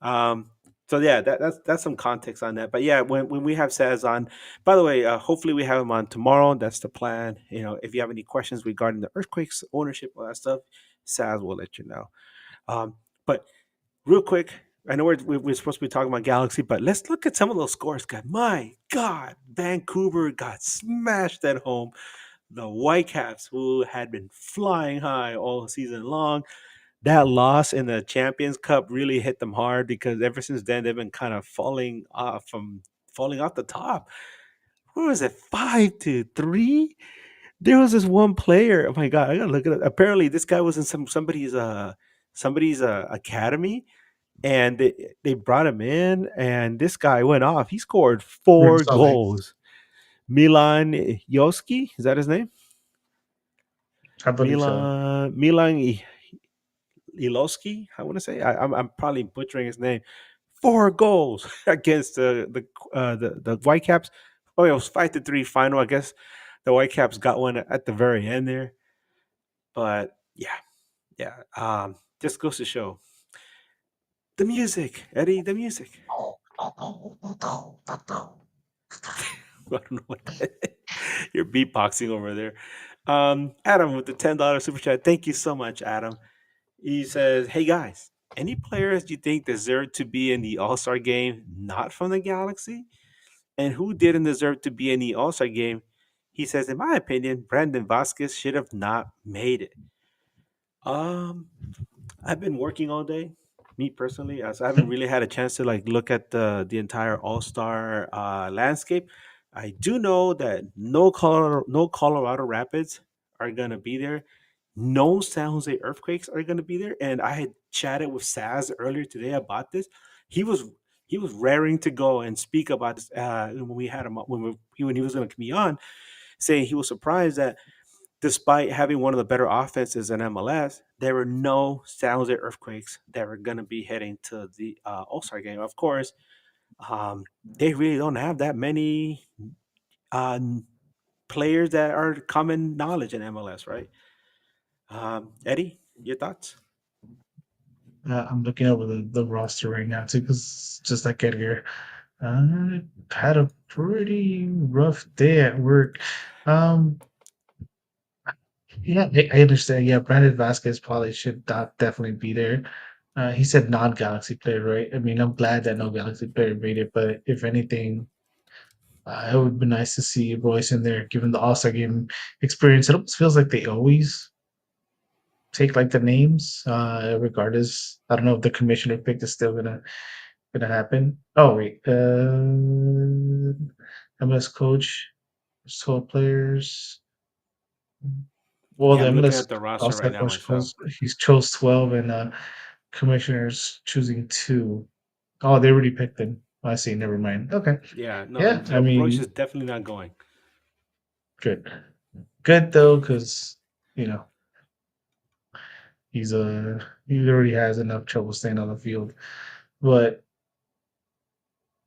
um, so yeah, that's some context on that. But yeah, when we have Saz on, by the way, hopefully we have him on tomorrow. That's the plan. If you have any questions regarding the earthquakes, ownership, all that stuff, Saz will let you know. But real quick, I know we're supposed to be talking about Galaxy, but let's look at some of those scores. God, my God, Vancouver got smashed at home. The Whitecaps, who had been flying high all season long, that loss in the Champions Cup really hit them hard because ever since then they've been kind of falling off the top. What was it, 5-3? There was this one player. Oh my God, I gotta look at it. Apparently, this guy was in somebody's academy, and they brought him in, and this guy went off. He scored We're in four Salt Lake. goals. Milan Yoski, is that his name? I believe so. Milan Iloski, I want to say. I'm probably butchering his name. four goals against the Whitecaps. Oh, it was 5-3 final. I guess the Whitecaps got one at the very end there, but yeah, yeah. Just goes to show the music, Eddie. The music. I don't know what that. You're beatboxing over there. Adam with the $10 super chat. Thank you so much, Adam. He says, "Hey guys, any players you think deserve to be in the All Star game not from the Galaxy, and who didn't deserve to be in the All Star game?" He says, "In my opinion, Brandon Vasquez should have not made it." Um, I've been working all day, me personally, as I haven't really had a chance to like look at the entire All Star landscape. I do know that no Colorado Rapids are gonna be there. No San Jose Earthquakes are gonna be there. And I had chatted with Saz earlier today about this. He was he was raring to go and speak about this when we had him when he was gonna be on, saying he was surprised that despite having one of the better offenses in MLS, there were no San Jose Earthquakes that were going to be heading to the All Star game. Of course, they really don't have that many uh, players that are common knowledge in MLS, right? Eddie, your thoughts? I'm looking over the roster right now too, because just like Edgar, I had a pretty rough day at work. Um, yeah, I understand. Yeah, Brandon Vasquez probably should not definitely be there. He said non-Galaxy player, right? I mean, I'm glad that no Galaxy player made it, but if anything, it would be nice to see Royce in there, given the All Star game experience. It almost feels like they always take like the names, regardless. I don't know if the commissioner pick is still gonna happen. Oh wait, MLS coach, 12 players. Well, Yeah, the I'm looking MLS at the roster right outside now coach myself. chose he's chose 12 and commissioners choosing two. Oh, they already picked them. I see. Never mind. Okay. Yeah, no, Yeah, I Royce is mean, definitely not going. good. Good though, because you know he already has enough trouble staying on the field. But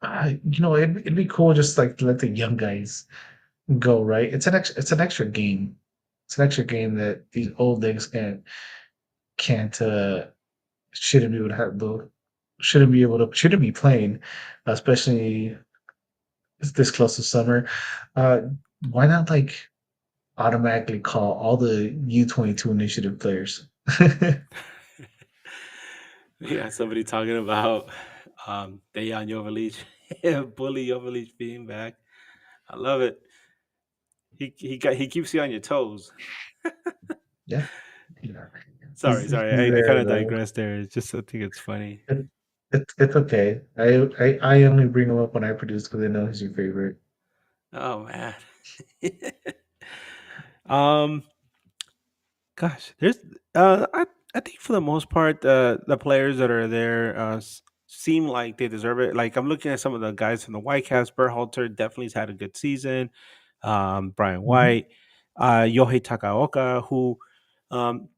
it'd be cool just like to let the young guys go. Right? It's an extra game. It's an extra game that these old leagues can't shouldn't be able to have the shouldn't be playing, especially this close to summer. Uh, why not like automatically call all the U22 initiative players? Yeah, somebody talking about Dejan Joveljic, bully Joveljic being back. I love it. He keeps you on your toes. Yeah, yeah. Sorry, He's I kind there of though. digressed there. It's just I think it's funny. It's okay. I only bring him up when I produce because I know he's your favorite. Oh man. um, Gosh, there's I think for the most part the players that are there seem like they deserve it. Like I'm looking at some of the guys from the Whitecaps. Berhalter definitely has had a good season. Brian Mhm. White, Yohei Takaoka, who um,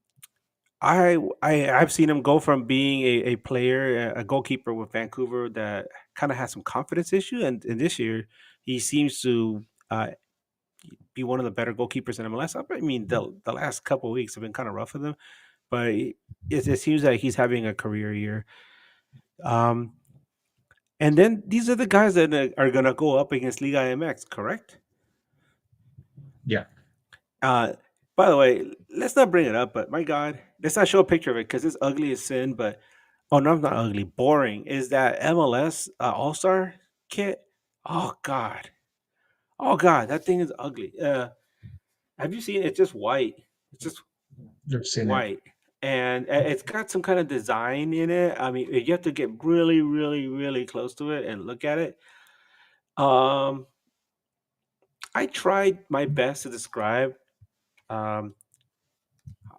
I've seen him go from being a player, a goalkeeper with Vancouver that kind of has some confidence issue, and this year he seems to be one of the better goalkeepers in MLS. I mean, the last couple of weeks have been kind of rough for them, but it seems like he's having a career year. Um, and then these are the guys that are gonna go up against Liga MX, correct? Yeah, Uh, by the way, let's not bring it up, but my God, let's not show a picture of it because it's ugly as sin. But oh no, it's not ugly. Boring is that MLS All Star kit. Oh God, oh God, that thing is ugly. Have you seen it? It's just white. It's just I've seen it. white, and it's got some kind of design in it. I mean, you have to get really, really, really close to it and look at it. Um, I tried my best to describe um,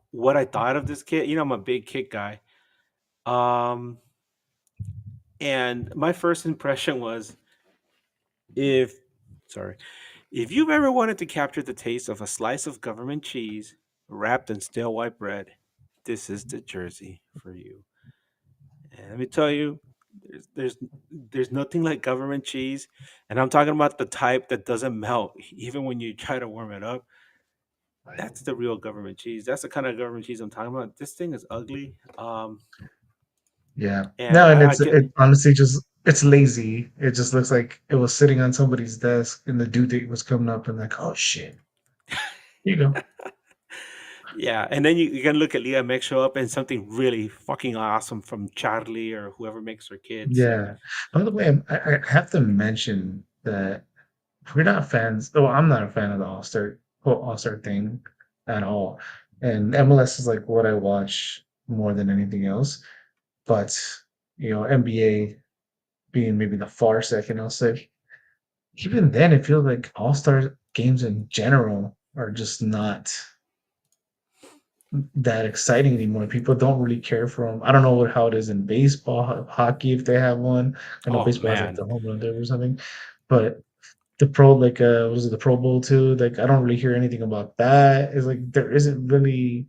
what I thought of this kit. You know, I'm a big kit guy. Um, and my first impression was if, sorry, if you've ever wanted to capture the taste of a slice of government cheese wrapped in stale white bread, this is the jersey for you. And let me tell you, There's there's nothing like government cheese, and I'm talking about the type that doesn't melt even when you try to warm it up. That's the real government cheese. That's the kind of government cheese I'm talking about. This thing is ugly. Yeah. And No, and I it's get it honestly just it's lazy. It just looks like it was sitting on somebody's desk and the due date was coming up and like, oh shit. Here you go. yeah, and then you can look at Leah Mix show up and something really fucking awesome from Charlie or whoever makes her kids. Yeah. By the way, I have to mention that we're not fans. Oh, I'm not a fan of the All Star thing at all. And MLS is like what I watch more than anything else. But NBA being maybe the far second, I'll say. Even then, it feels like All-Star games in general are just not that exciting anymore. People don't really care for them. I don't know how it is in baseball, hockey, if they have one. I know Oh baseball has like man. the home run derby or something, but the pro, like, what is it, the Pro Bowl too? Like, I don't really hear anything about that. It's like there isn't really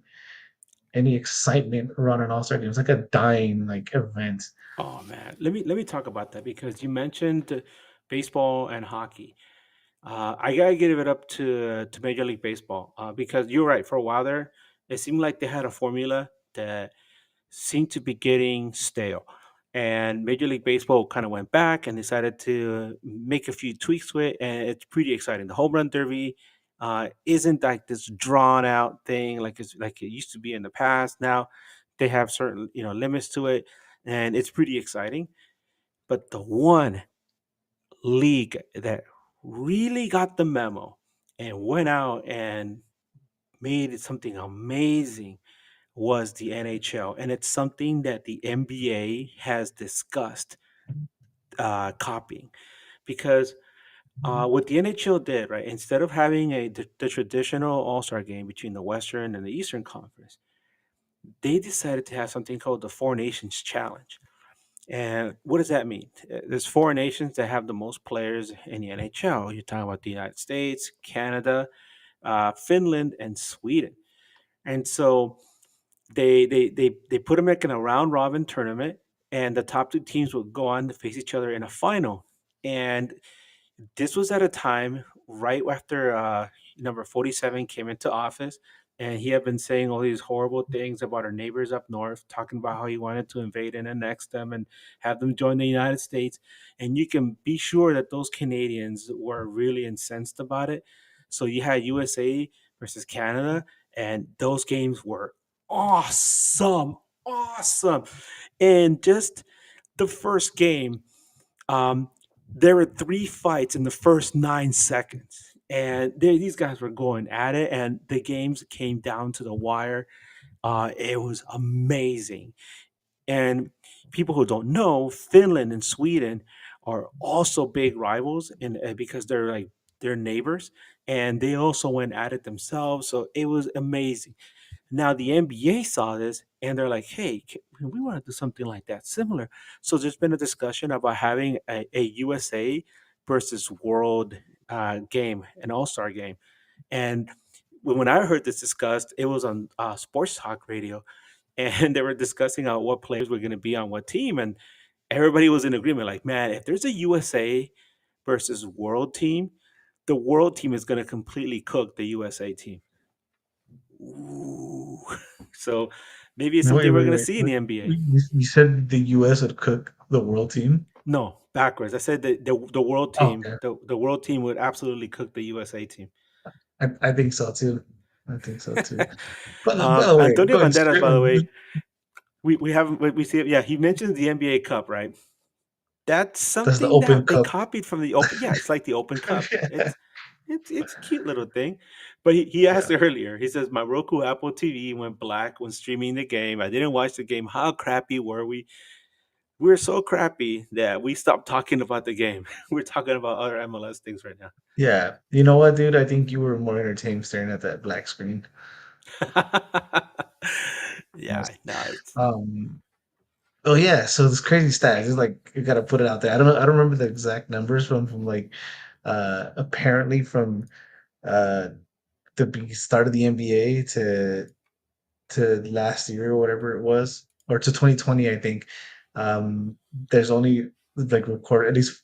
any excitement around an All-Star game. It's like a dying like event. Oh man. Let me talk about that because you mentioned baseball and hockey. I gotta give it up to Major League Baseball because you're right. For a while there, it seemed like they had a formula that seemed to be getting stale. And Major League Baseball kind of went back and decided to make a few tweaks to it, and it's pretty exciting. The home run derby isn't like this drawn out thing like it used to be in the past. Now they have certain limits to it, and it's pretty exciting. But the one league that really got the memo and went out and made it something amazing was the NHL, and it's something that the NBA has discussed copying because what the NHL did, right, instead of having the traditional All Star game between the Western and the Eastern Conference, they decided to have something called the Four Nations Challenge. And what does that mean? There's four nations that have the most players in the NHL. You're talking about the United States, Canada, Finland, and Sweden. And so they put them like in a round robin tournament, and the top two teams would go on to face each other in a final. And this was at a time right after number 47 came into office, and he had been saying all these horrible things about our neighbors up north, talking about how he wanted to invade and annex them and have them join the United States. And you can be sure that those Canadians were really incensed about it. So you had USA versus Canada, and those games were awesome, awesome. And just the first game, um, there were three fights in the first 9 seconds, and these guys were going at it, and the games came down to the wire. It was amazing. And people who don't know, Finland and Sweden are also big rivals, and because they're neighbors, and they also went at it themselves. So it was amazing. Now the NBA saw this and they're like, "Hey, we want to do something like that, similar." So there's been a discussion about having a USA versus World game, an All Star game. And when I heard this discussed, it was on Sports Talk Radio, and they were discussing what players were going to be on what team, and everybody was in agreement. Like, man, if there's a USA versus World team, the World team is going to completely cook the USA team. Ooh. So maybe it's Wait, something we're wait, gonna wait. see in the NBA. You said the US would cook the world team? No, backwards. I said that the world Oh, team, okay. the world team would absolutely cook the USA team. I think so too. I think so too. But by the way, Antonio going Banderas, straight by the on way, we have we see. Yeah, he mentions the NBA Cup, right? That's that's the something Open that they Cup. copied from the Open. Yeah, it's like the Open Cup. Yeah. It's a cute little thing. But he asked Yeah. earlier. He says my Roku Apple TV went black when streaming the game. I didn't watch the game. How crappy were we? We're so crappy that we stopped talking about the game. We're talking about other MLS things right now. Yeah. You know what, dude? I think you were more entertained staring at that black screen. Yeah, Yes. no, it's Um, oh yeah, so this crazy stat. Just like you gotta put it out there. I don't know, I don't remember the exact numbers from like apparently from uh start of the NBA to last year or whatever it was, or to 2020, I think. There's only like record at least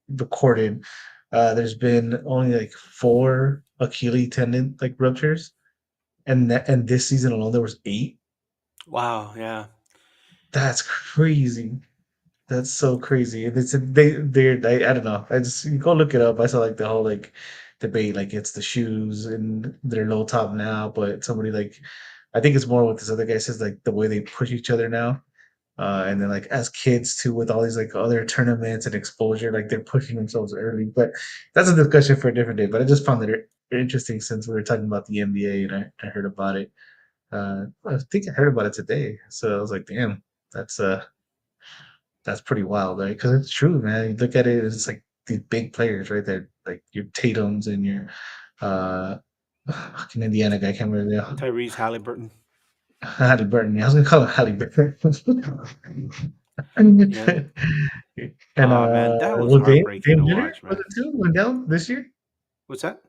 recorded. There's been only like four Achilles tendon like ruptures, and this season alone there was eight. Wow, yeah. That's crazy. That's so crazy. And it's they're I don't know. I just you go look it up. I saw like the whole like debate, like it's the shoes and they're low top now, but somebody like I think it's more what this other guy says, like the way they push each other now. And then like as kids too, with all these like other tournaments and exposure, like they're pushing themselves early. But that's a discussion for a different day. But I just found that interesting since we were talking about the NBA and I heard about it. I think I heard about it today. So I was like, damn, that's uh that's pretty wild, right? Because it's true, man. You look at it, it's like these big players, right? They're like your Tatum's and your uh fucking Indiana guy, I can't remember the Tyrese Halliburton. Halliburton. Yeah, I was gonna call him Halliburton. Yeah. And Oh man, that was well, heartbreaking Dame to Lillard watch, was man. it too? Went down this year? What's that?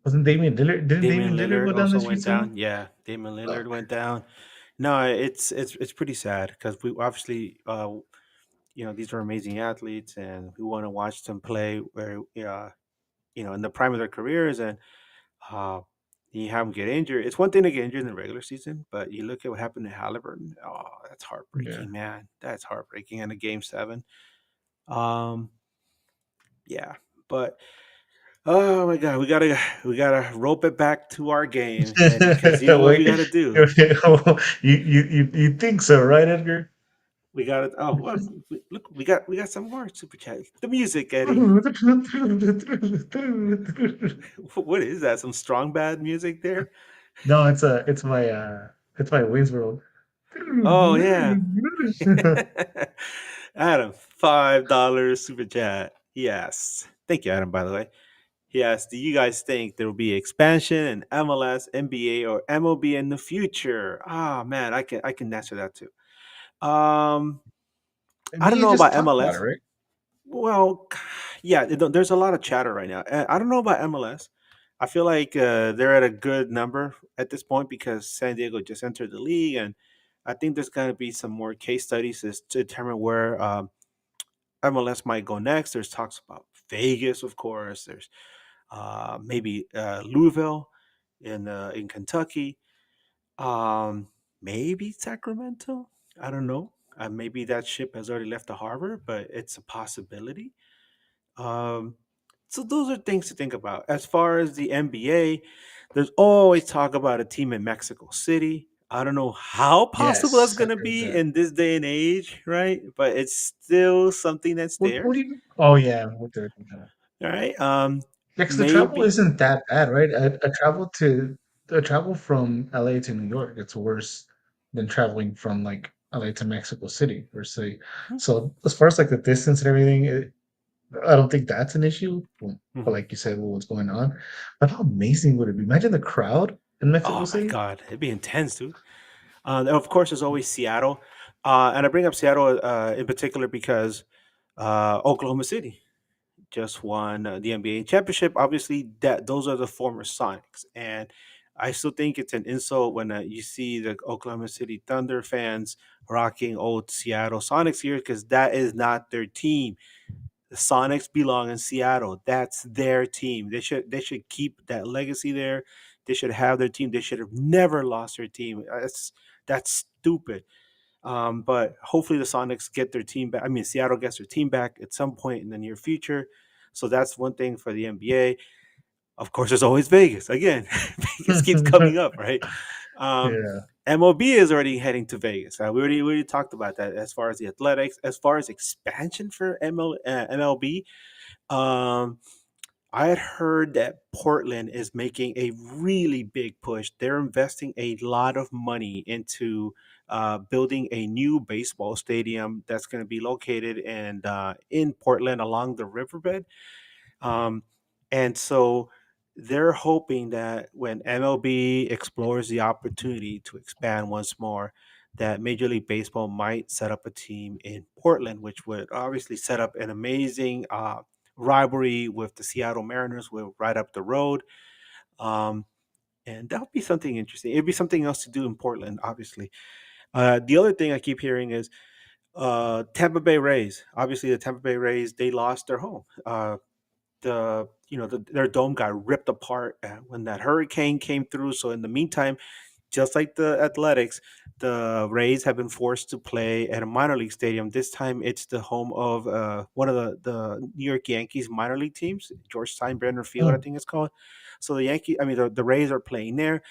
Wasn't Damian Lillard? Didn't Damian Damian Lillard go Lillard down also this year went too? down. Yeah, Damian Oh, Lillard went down. No, it's pretty sad because we obviously these are amazing athletes and we want to watch them play where in the prime of their careers, and uh you have them get injured. It's one thing to get injured in the regular season, but you look at what happened to Halliburton. Oh, that's yeah. heartbreaking, man. That's heartbreaking in a game seven. Um, yeah, but oh my god, we gotta rope it back to our game, and because you know what we Wait, gotta do. you think so, right, Edgar? We gotta. Oh, well, look, we got some more super chat. The music, Eddie. What is that? Some strong bad music there? No, it's my Wayne's World. Oh yeah. Adam, $5 super chat. Yes. Thank you, Adam, by the way. Yes. Do you guys think there will be expansion in MLS, NBA, or MLB in the future? Ah man, I can answer that too. Um, I don't NBA know just about talked about it, MLS. right? Well, yeah, there's a lot of chatter right now. I don't know about MLS. I feel like they're at a good number at this point because San Diego just entered the league, and I think there's going to be some more case studies to determine where MLS might go next. There's talks about Vegas, of course. There's maybe Louisville in Kentucky. Um, maybe Sacramento. I don't know. Maybe that ship has already left the harbor, but it's a possibility. Um, so those are things to think about. As far as the NBA, there's always talk about a team in Mexico City. I don't know how possible that's Yes, going I've to heard be that. in this day and age, right? But it's still something that's What there. do you? Oh yeah, what the All right. yeah, 'cause the travel Maybe. isn't that bad, right? A travel from LA to New York, it's worse than traveling from like LA to Mexico City, per se. So as far as like the distance and everything, I don't think that's an issue. But Mhm. like you said, well, what's going on? But how amazing would it be? Imagine the crowd in Mexico Oh my City. God, it'd be intense, dude. Of course, there's always Seattle, and I bring up Seattle in particular because Oklahoma City just won the NBA championship. Obviously, that those are the former Sonics, and I still think it's an insult when you see the Oklahoma City Thunder fans rocking old Seattle Sonics here because that is not their team. The Sonics belong in Seattle. That's their team. They should keep that legacy there. They should have their team. They should have never lost their team. That's stupid. But hopefully the Sonics get their team back. I mean, Seattle gets their team back at some point in the near future. So that's one thing for the NBA. Of course, there's always Vegas. Again, Vegas keeps coming up, right? Um, Yeah. MLB is already heading to Vegas. We already talked about that as far as the athletics, as far as expansion for MLB. Um, I had heard that Portland is making a really big push. They're investing a lot of money into building a new baseball stadium that's going to be located in Portland along the riverbed. Um, and so they're hoping that when MLB explores the opportunity to expand once more, that Major League Baseball might set up a team in Portland, which would obviously set up an amazing rivalry with the Seattle Mariners. We're right up the road. Um, and that would be something interesting. It'd be something else to do in Portland, obviously. The other thing I keep hearing is Tampa Bay Rays. Obviously, the Tampa Bay Rays, they lost their home. Their dome got ripped apart when that hurricane came through. So in the meantime, just like the Athletics, the Rays have been forced to play at a minor league stadium. This time, it's the home of one of the New York Yankees minor league teams, George Steinbrenner Field, I Oh. think it's called. So the Rays are playing there.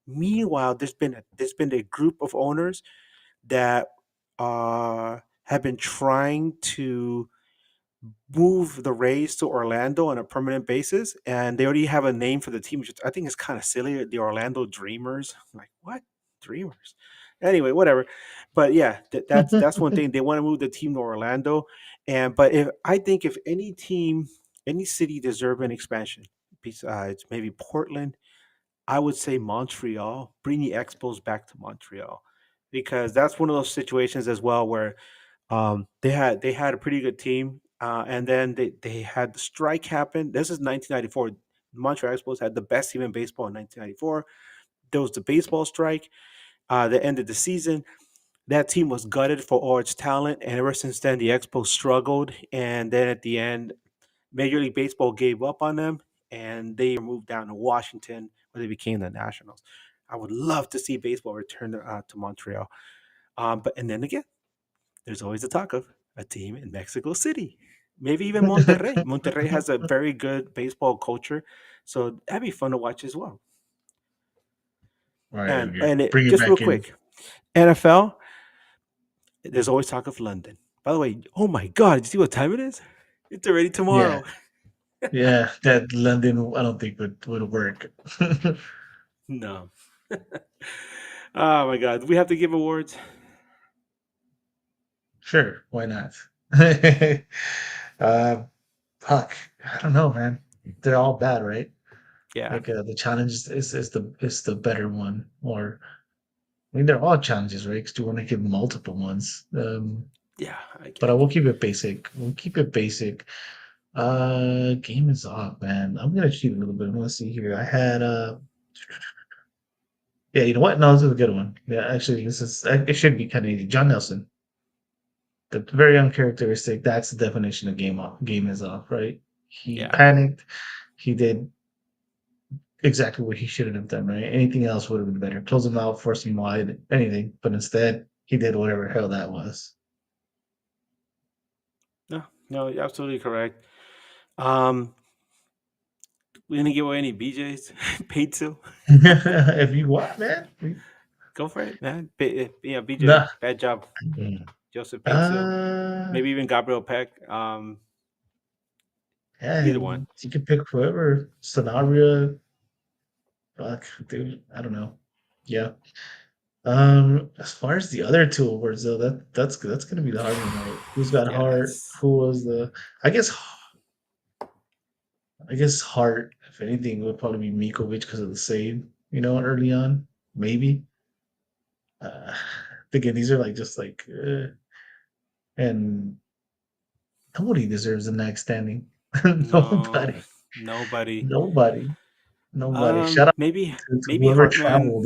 Meanwhile, there's been a group of owners that have been trying to move the Rays to Orlando on a permanent basis, and they already have a name for the team, which I think is kind of silly. The Orlando Dreamers. I'm like, what Dreamers? Anyway, whatever. But yeah, that's one thing. They want to move the team to Orlando, and but if I think if any team, any city deserve an expansion, besides maybe Portland, I would say Montreal. Bring the Expos back to Montreal, because that's one of those situations as well where they had a pretty good team, and then they had the strike happen. This is 1994. Montreal Expos had the best team in baseball in 1994. There was the baseball strike that ended the season. That team was gutted for all its talent, and ever since then, the Expos struggled. And then at the end, Major League Baseball gave up on them, and they moved down to Washington, where they became the Nationals. I would love to see baseball return to Montreal, but and then again, there's always the talk of a team in Mexico City, maybe even Monterrey. Monterrey has a very good baseball culture, so that'd be fun to watch as well. Right, And okay. and it, Bring it just real back in. quick, NFL. There's always talk of London. By the way, oh my God, did you see what time it is? It's already Yeah, tomorrow. yeah. That London, I don't think would work. No. Oh my God, do we have to give awards? Sure, why not? uh, fuck, I don't know, man. They're all bad, right? Yeah, Like the challenge is the better one, or I mean they're all challenges, right? Because you want to give multiple ones. yeah, I But I get will you. keep it basic. We'll keep it basic. Game is off, man. I'm gonna cheat a little bit. I'm gonna see here. I had yeah, you know what? No, this is a good one. Yeah, actually, it should be kind of easy. John Nelson, the very uncharacteristic. That's the definition of game off. Game is off, right? He Yeah. panicked. He did exactly what he shouldn't have done, right? Anything else would have been better. Close him out, force him wide, anything. But instead, he did whatever the hell that was. No, no, you're absolutely correct. Um, we didn't give away any BJ's. Paid to. If you want, man. Go for it, man. Yeah, BJ, Nah. bad job. Mm. Joseph Patel, Uh, maybe even Gabriel Peck. yeah, Either one. you can pick whoever. Sanabria, fuck, dude. I don't know. Yeah. As far as the other two awards though, that's gonna be the hard one, right? Who's got Yeah, heart? that's Who was the? I guess I guess heart. If anything, would probably be Mikovic because of the save. Early on, maybe. Uh, again, these are like just like, and nobody deserves the next standing. no, Nobody, nobody. nobody, nobody. Shout out Maybe to maybe whoever Hartman. traveled.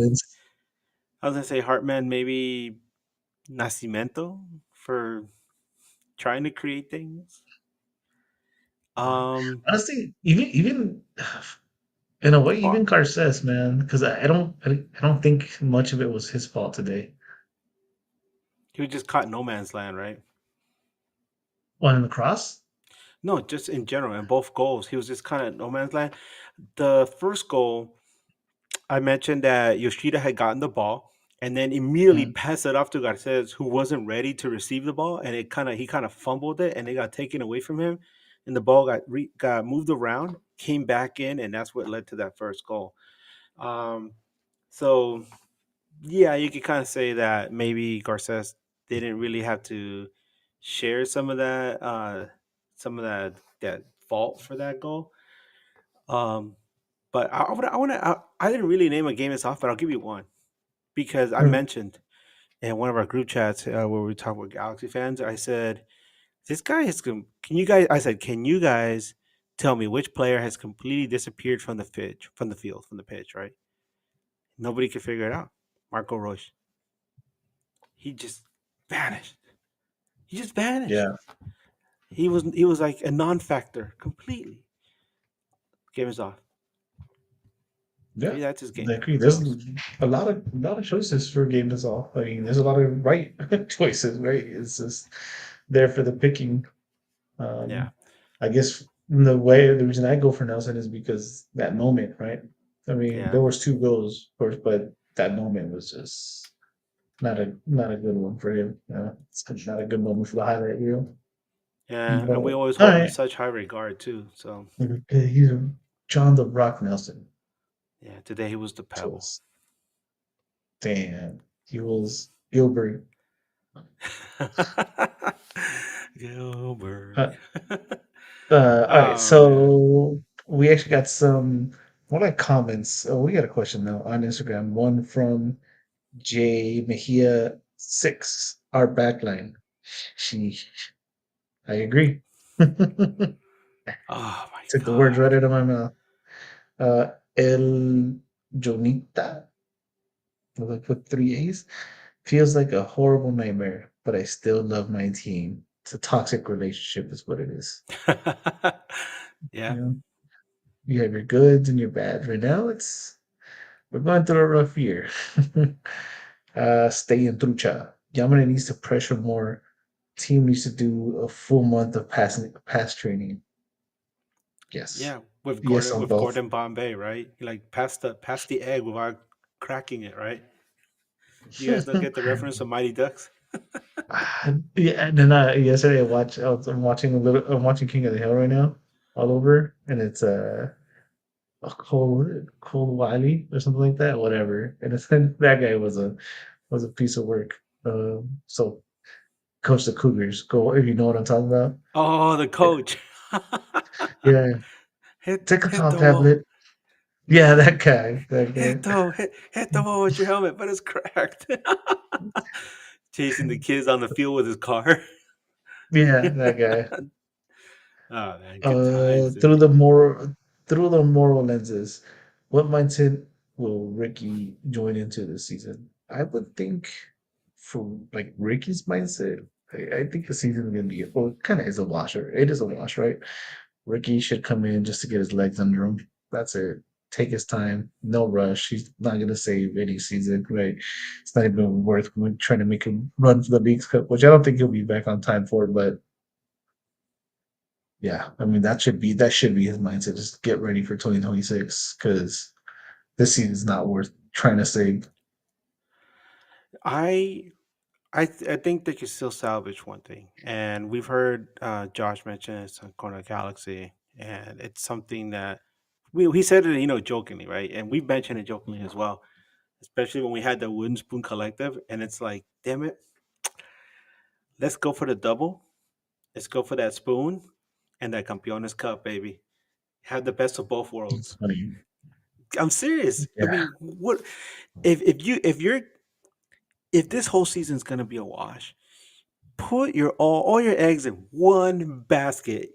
I was gonna say Hartman. Maybe Nascimento for trying to create things. Um, Honestly, even in a way, or even Garces, man, because I don't think much of it was his fault today. he was just caught no man's land, right? On the cross, No, just in general, in both goals, he was just kind of no man's land. The first goal, I mentioned that Yoshida had gotten the ball and then immediately mm, passed it off to Garces, who wasn't ready to receive the ball, and he kind of fumbled it, and it got taken away from him, and the ball got moved around, came back in, and that's what led to that first goal. Um, so yeah, you could kind of say that maybe Garces didn't really have to share some of that fault for that goal. Um, but I didn't really name a game as off, but I'll give you one because I mm. mentioned in one of our group chats where we talk with Galaxy fans. I said this guy is. Can you guys? I said, can you guys tell me which player has completely disappeared from the pitch, from the field, from the pitch? Right? Nobody could figure it out. Marco Roche. He just vanished. He just vanished. Yeah, He was like a non-factor completely. Game is off. yeah. Maybe that's his I game. agree. Who There's knows? a lot of choices for game that's all. I mean, there's a lot of right choices, right? It's just there for the picking. Yeah, Um, I guess the reason I go for Nelson is because that moment, right? I mean, yeah, there was two goals, of course, but that moment was just not a good one for him. It's not a good moment for the highlight reel. yeah. And we But always all hold him in right, such high regard too. So he's John the Rock Nelson. yeah, today he was the pebble. Just damn, he was Gilbert. Gilbert. Uh, all right, Oh man. so we actually got some more like comments. Oh, we got a question now on Instagram. One from J Mejia 6, our backline. She, I agree. Took Oh my the words god. right out of my mouth. El Jonita, like with three A's, feels like a horrible nightmare, but I still love my team. It's a toxic relationship, is what it is. You Yeah. know, you have your goods and your bads. Right now, we're going through a rough year. Stay in trucha. Yamane needs to pressure more. Team needs to do a full month of pass training. Yes. Yeah. With Yes Gordon on with both. Gordon Bombay, right? Like pass the egg without cracking it, right? You guys don't get the reference of Mighty Ducks? Yeah, and then yesterday I'm watching King of the Hill right now, all over, and it's a Cole Wiley or something like that, whatever. And it's that guy was a piece of work. So coach the Cougars, go if you know what I'm talking about. Oh, the Yeah, coach. yeah. hit Take a hit top the wall. tablet. Yeah, that guy, that guy. Hit the wall with your helmet, but it's cracked. Chasing the kids on the field with his car. Yeah, that guy. Oh man, good Uh, times, through dude. the moral through the moral lenses, what mindset will Ricky join into this season? I would think for like Ricky's mindset, I think the season is gonna be well, it kind of is a wash. It is a wash, right? Ricky should come in just to get his legs under him. That's it. Take his time, no rush. He's not gonna save any season, right? It's not even worth trying to make him run for the League's Cup, which I don't think he'll be back on time for. But yeah, I mean that should be his mindset. Just get ready for 2026 because this season is not worth trying to save. I I think they can still salvage one thing, and we've heard Josh mention it's on Corner Galaxy, and it's something that he said it, jokingly, right? And we've mentioned it jokingly as well, especially when we had the Wooden Spoon Collective, and it's like, damn it, let's go for the double, let's go for that spoon and that Campeones Cup, baby. Have the best of both It's worlds. funny. I'm serious. I Yeah. mean, what if this whole season's gonna be a wash? Put all your eggs in one basket.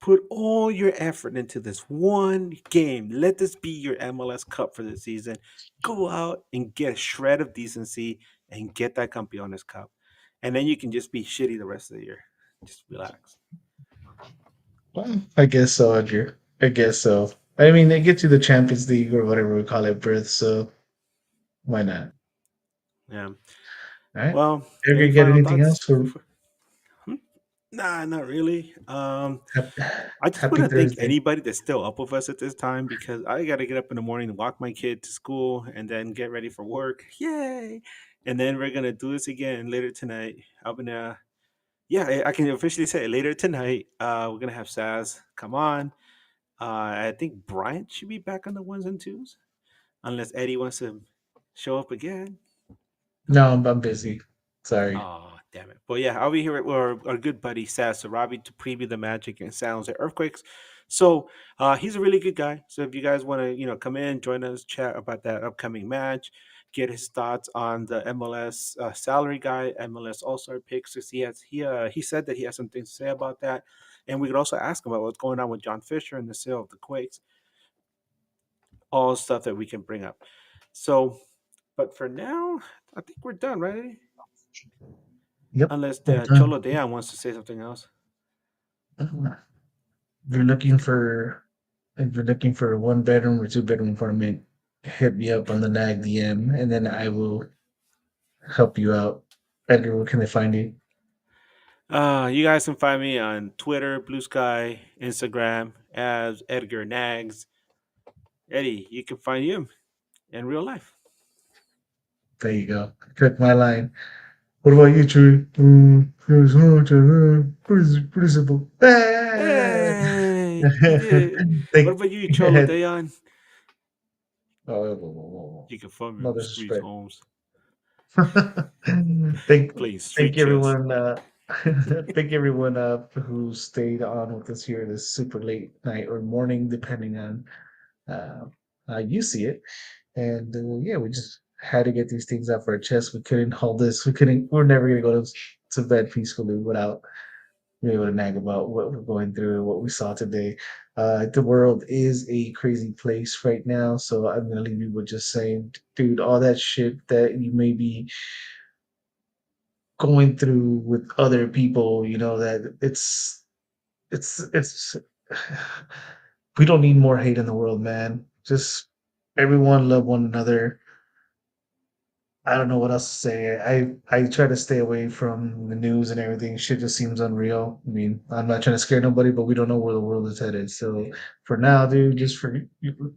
Put all your effort into this one game. Let this be your MLS Cup for the season. Go out and get a shred of decency and get that Campeones Cup. And then you can just be shitty the rest of the year. Just relax. Well, I guess so, Andrew. I guess so. I mean, they get to the Champions League or whatever we call it, berth. So why not? Yeah. All right. Well, Ever any get final anything thoughts? else for Hmm? Nah, not really. hap- I just want Happy to thank Thursday? anybody that's still up with us at this time because I got to get up in the morning and walk my kid to school and then get ready for work. Yay! And then we're gonna do this again later tonight. I'm gonna, yeah, I can officially say it later tonight. We're gonna have Saz come on. I think Bryant should be back on the ones and twos unless Eddie wants to show up again. No, I'm busy. Sorry. Oh, damn it. But yeah, I'll be here with our good buddy Saz Sarabi to preview the Magic and Sounds of Earthquakes. So he's a really good guy. So if you guys want to, come in, join us, chat about that upcoming match, get his thoughts on the MLS salary guy, MLS All Star picks. 'Cause he said that he has some things to say about that, and we could also ask him about what's going on with John Fisher and the sale of the Quakes, all stuff that we can bring up. So, but for now, I think we're done, right? Yep. Unless Full the time. Cholo Dean wants to say something else. If you're looking for if you're looking for a 1 bedroom or 2 bedroom apartment, hit me up on the NAG DM, and then I will help you out. Edgar, where can they find you? You guys can find me on Twitter, Blue Sky, Instagram as Edgar Nags. Eddie, you can find him in real life. There you go. Click my line. What about you, True? Here's how to, pretty simple. Ah! Hey, you did it. What Thank, about you, Cholo Deon? oh, You can find me no on the streets, disrespect. Holmes. thank, Playing street thank chess. everyone. Thank everyone who stayed on with us here this super late night or morning, depending on uh, how you see it. And yeah, we just had to get these things off our chest. We couldn't hold this. We couldn't. We're never gonna go to bed peacefully without being able to nag about what we're going through and what we saw today. The world is a crazy place right now, so I'm gonna leave you with just saying, dude, all that shit that you may be going through with other people, that it's we don't need more hate in the world, man. Just everyone love one another. I don't know what else to say. I try to stay away from the news and everything. Shit just seems unreal. I mean, I'm not trying to scare nobody, but we don't know where the world is headed. So for now, dude, just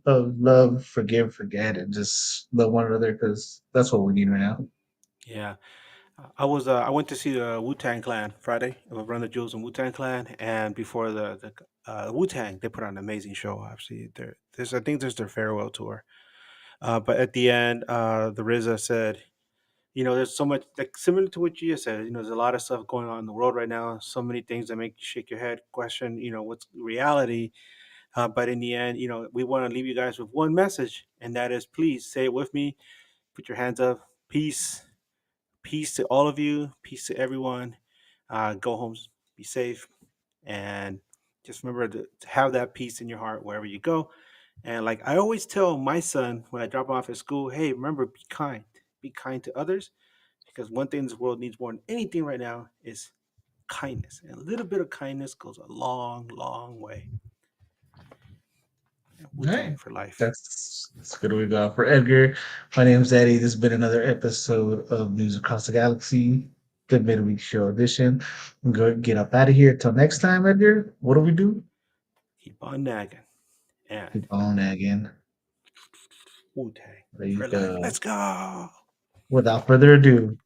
love, forgive, forget, and just love one another because that's what we need right now. Yeah. I went to see the Wu Tang Clan Friday. I Run the Jewels and Wu Tang Clan, and before the Wu Tang, they put on an amazing show. Obviously, I think there's their farewell tour. But at the end, the RZA said, there's so much like similar to what you just said. There's a lot of stuff going on in the world right now. So many things that make you shake your head, question, what's reality. But in the end, we want to leave you guys with one message, and that is, please say it with me. Put your hands up. Peace. Peace to all of you. Peace to everyone. Go home, be safe, and just remember to have that peace in your heart wherever you go. And like I always tell my son when I drop him off at school, hey, remember, be kind. Be kind to others because one thing this world needs more than anything right now is kindness. And a little bit of kindness goes a long, long way. Wu All Tang right. for life. That's good we got for Edgar. My name's Eddie. This has been another episode of News Across the Galaxy, the midweek show edition. I'm going to get up out of here. Till next time, Edgar, what do we do? Keep on nagging. And Keep on again. Wu Tang There you for life. go. Let's go. Without further ado,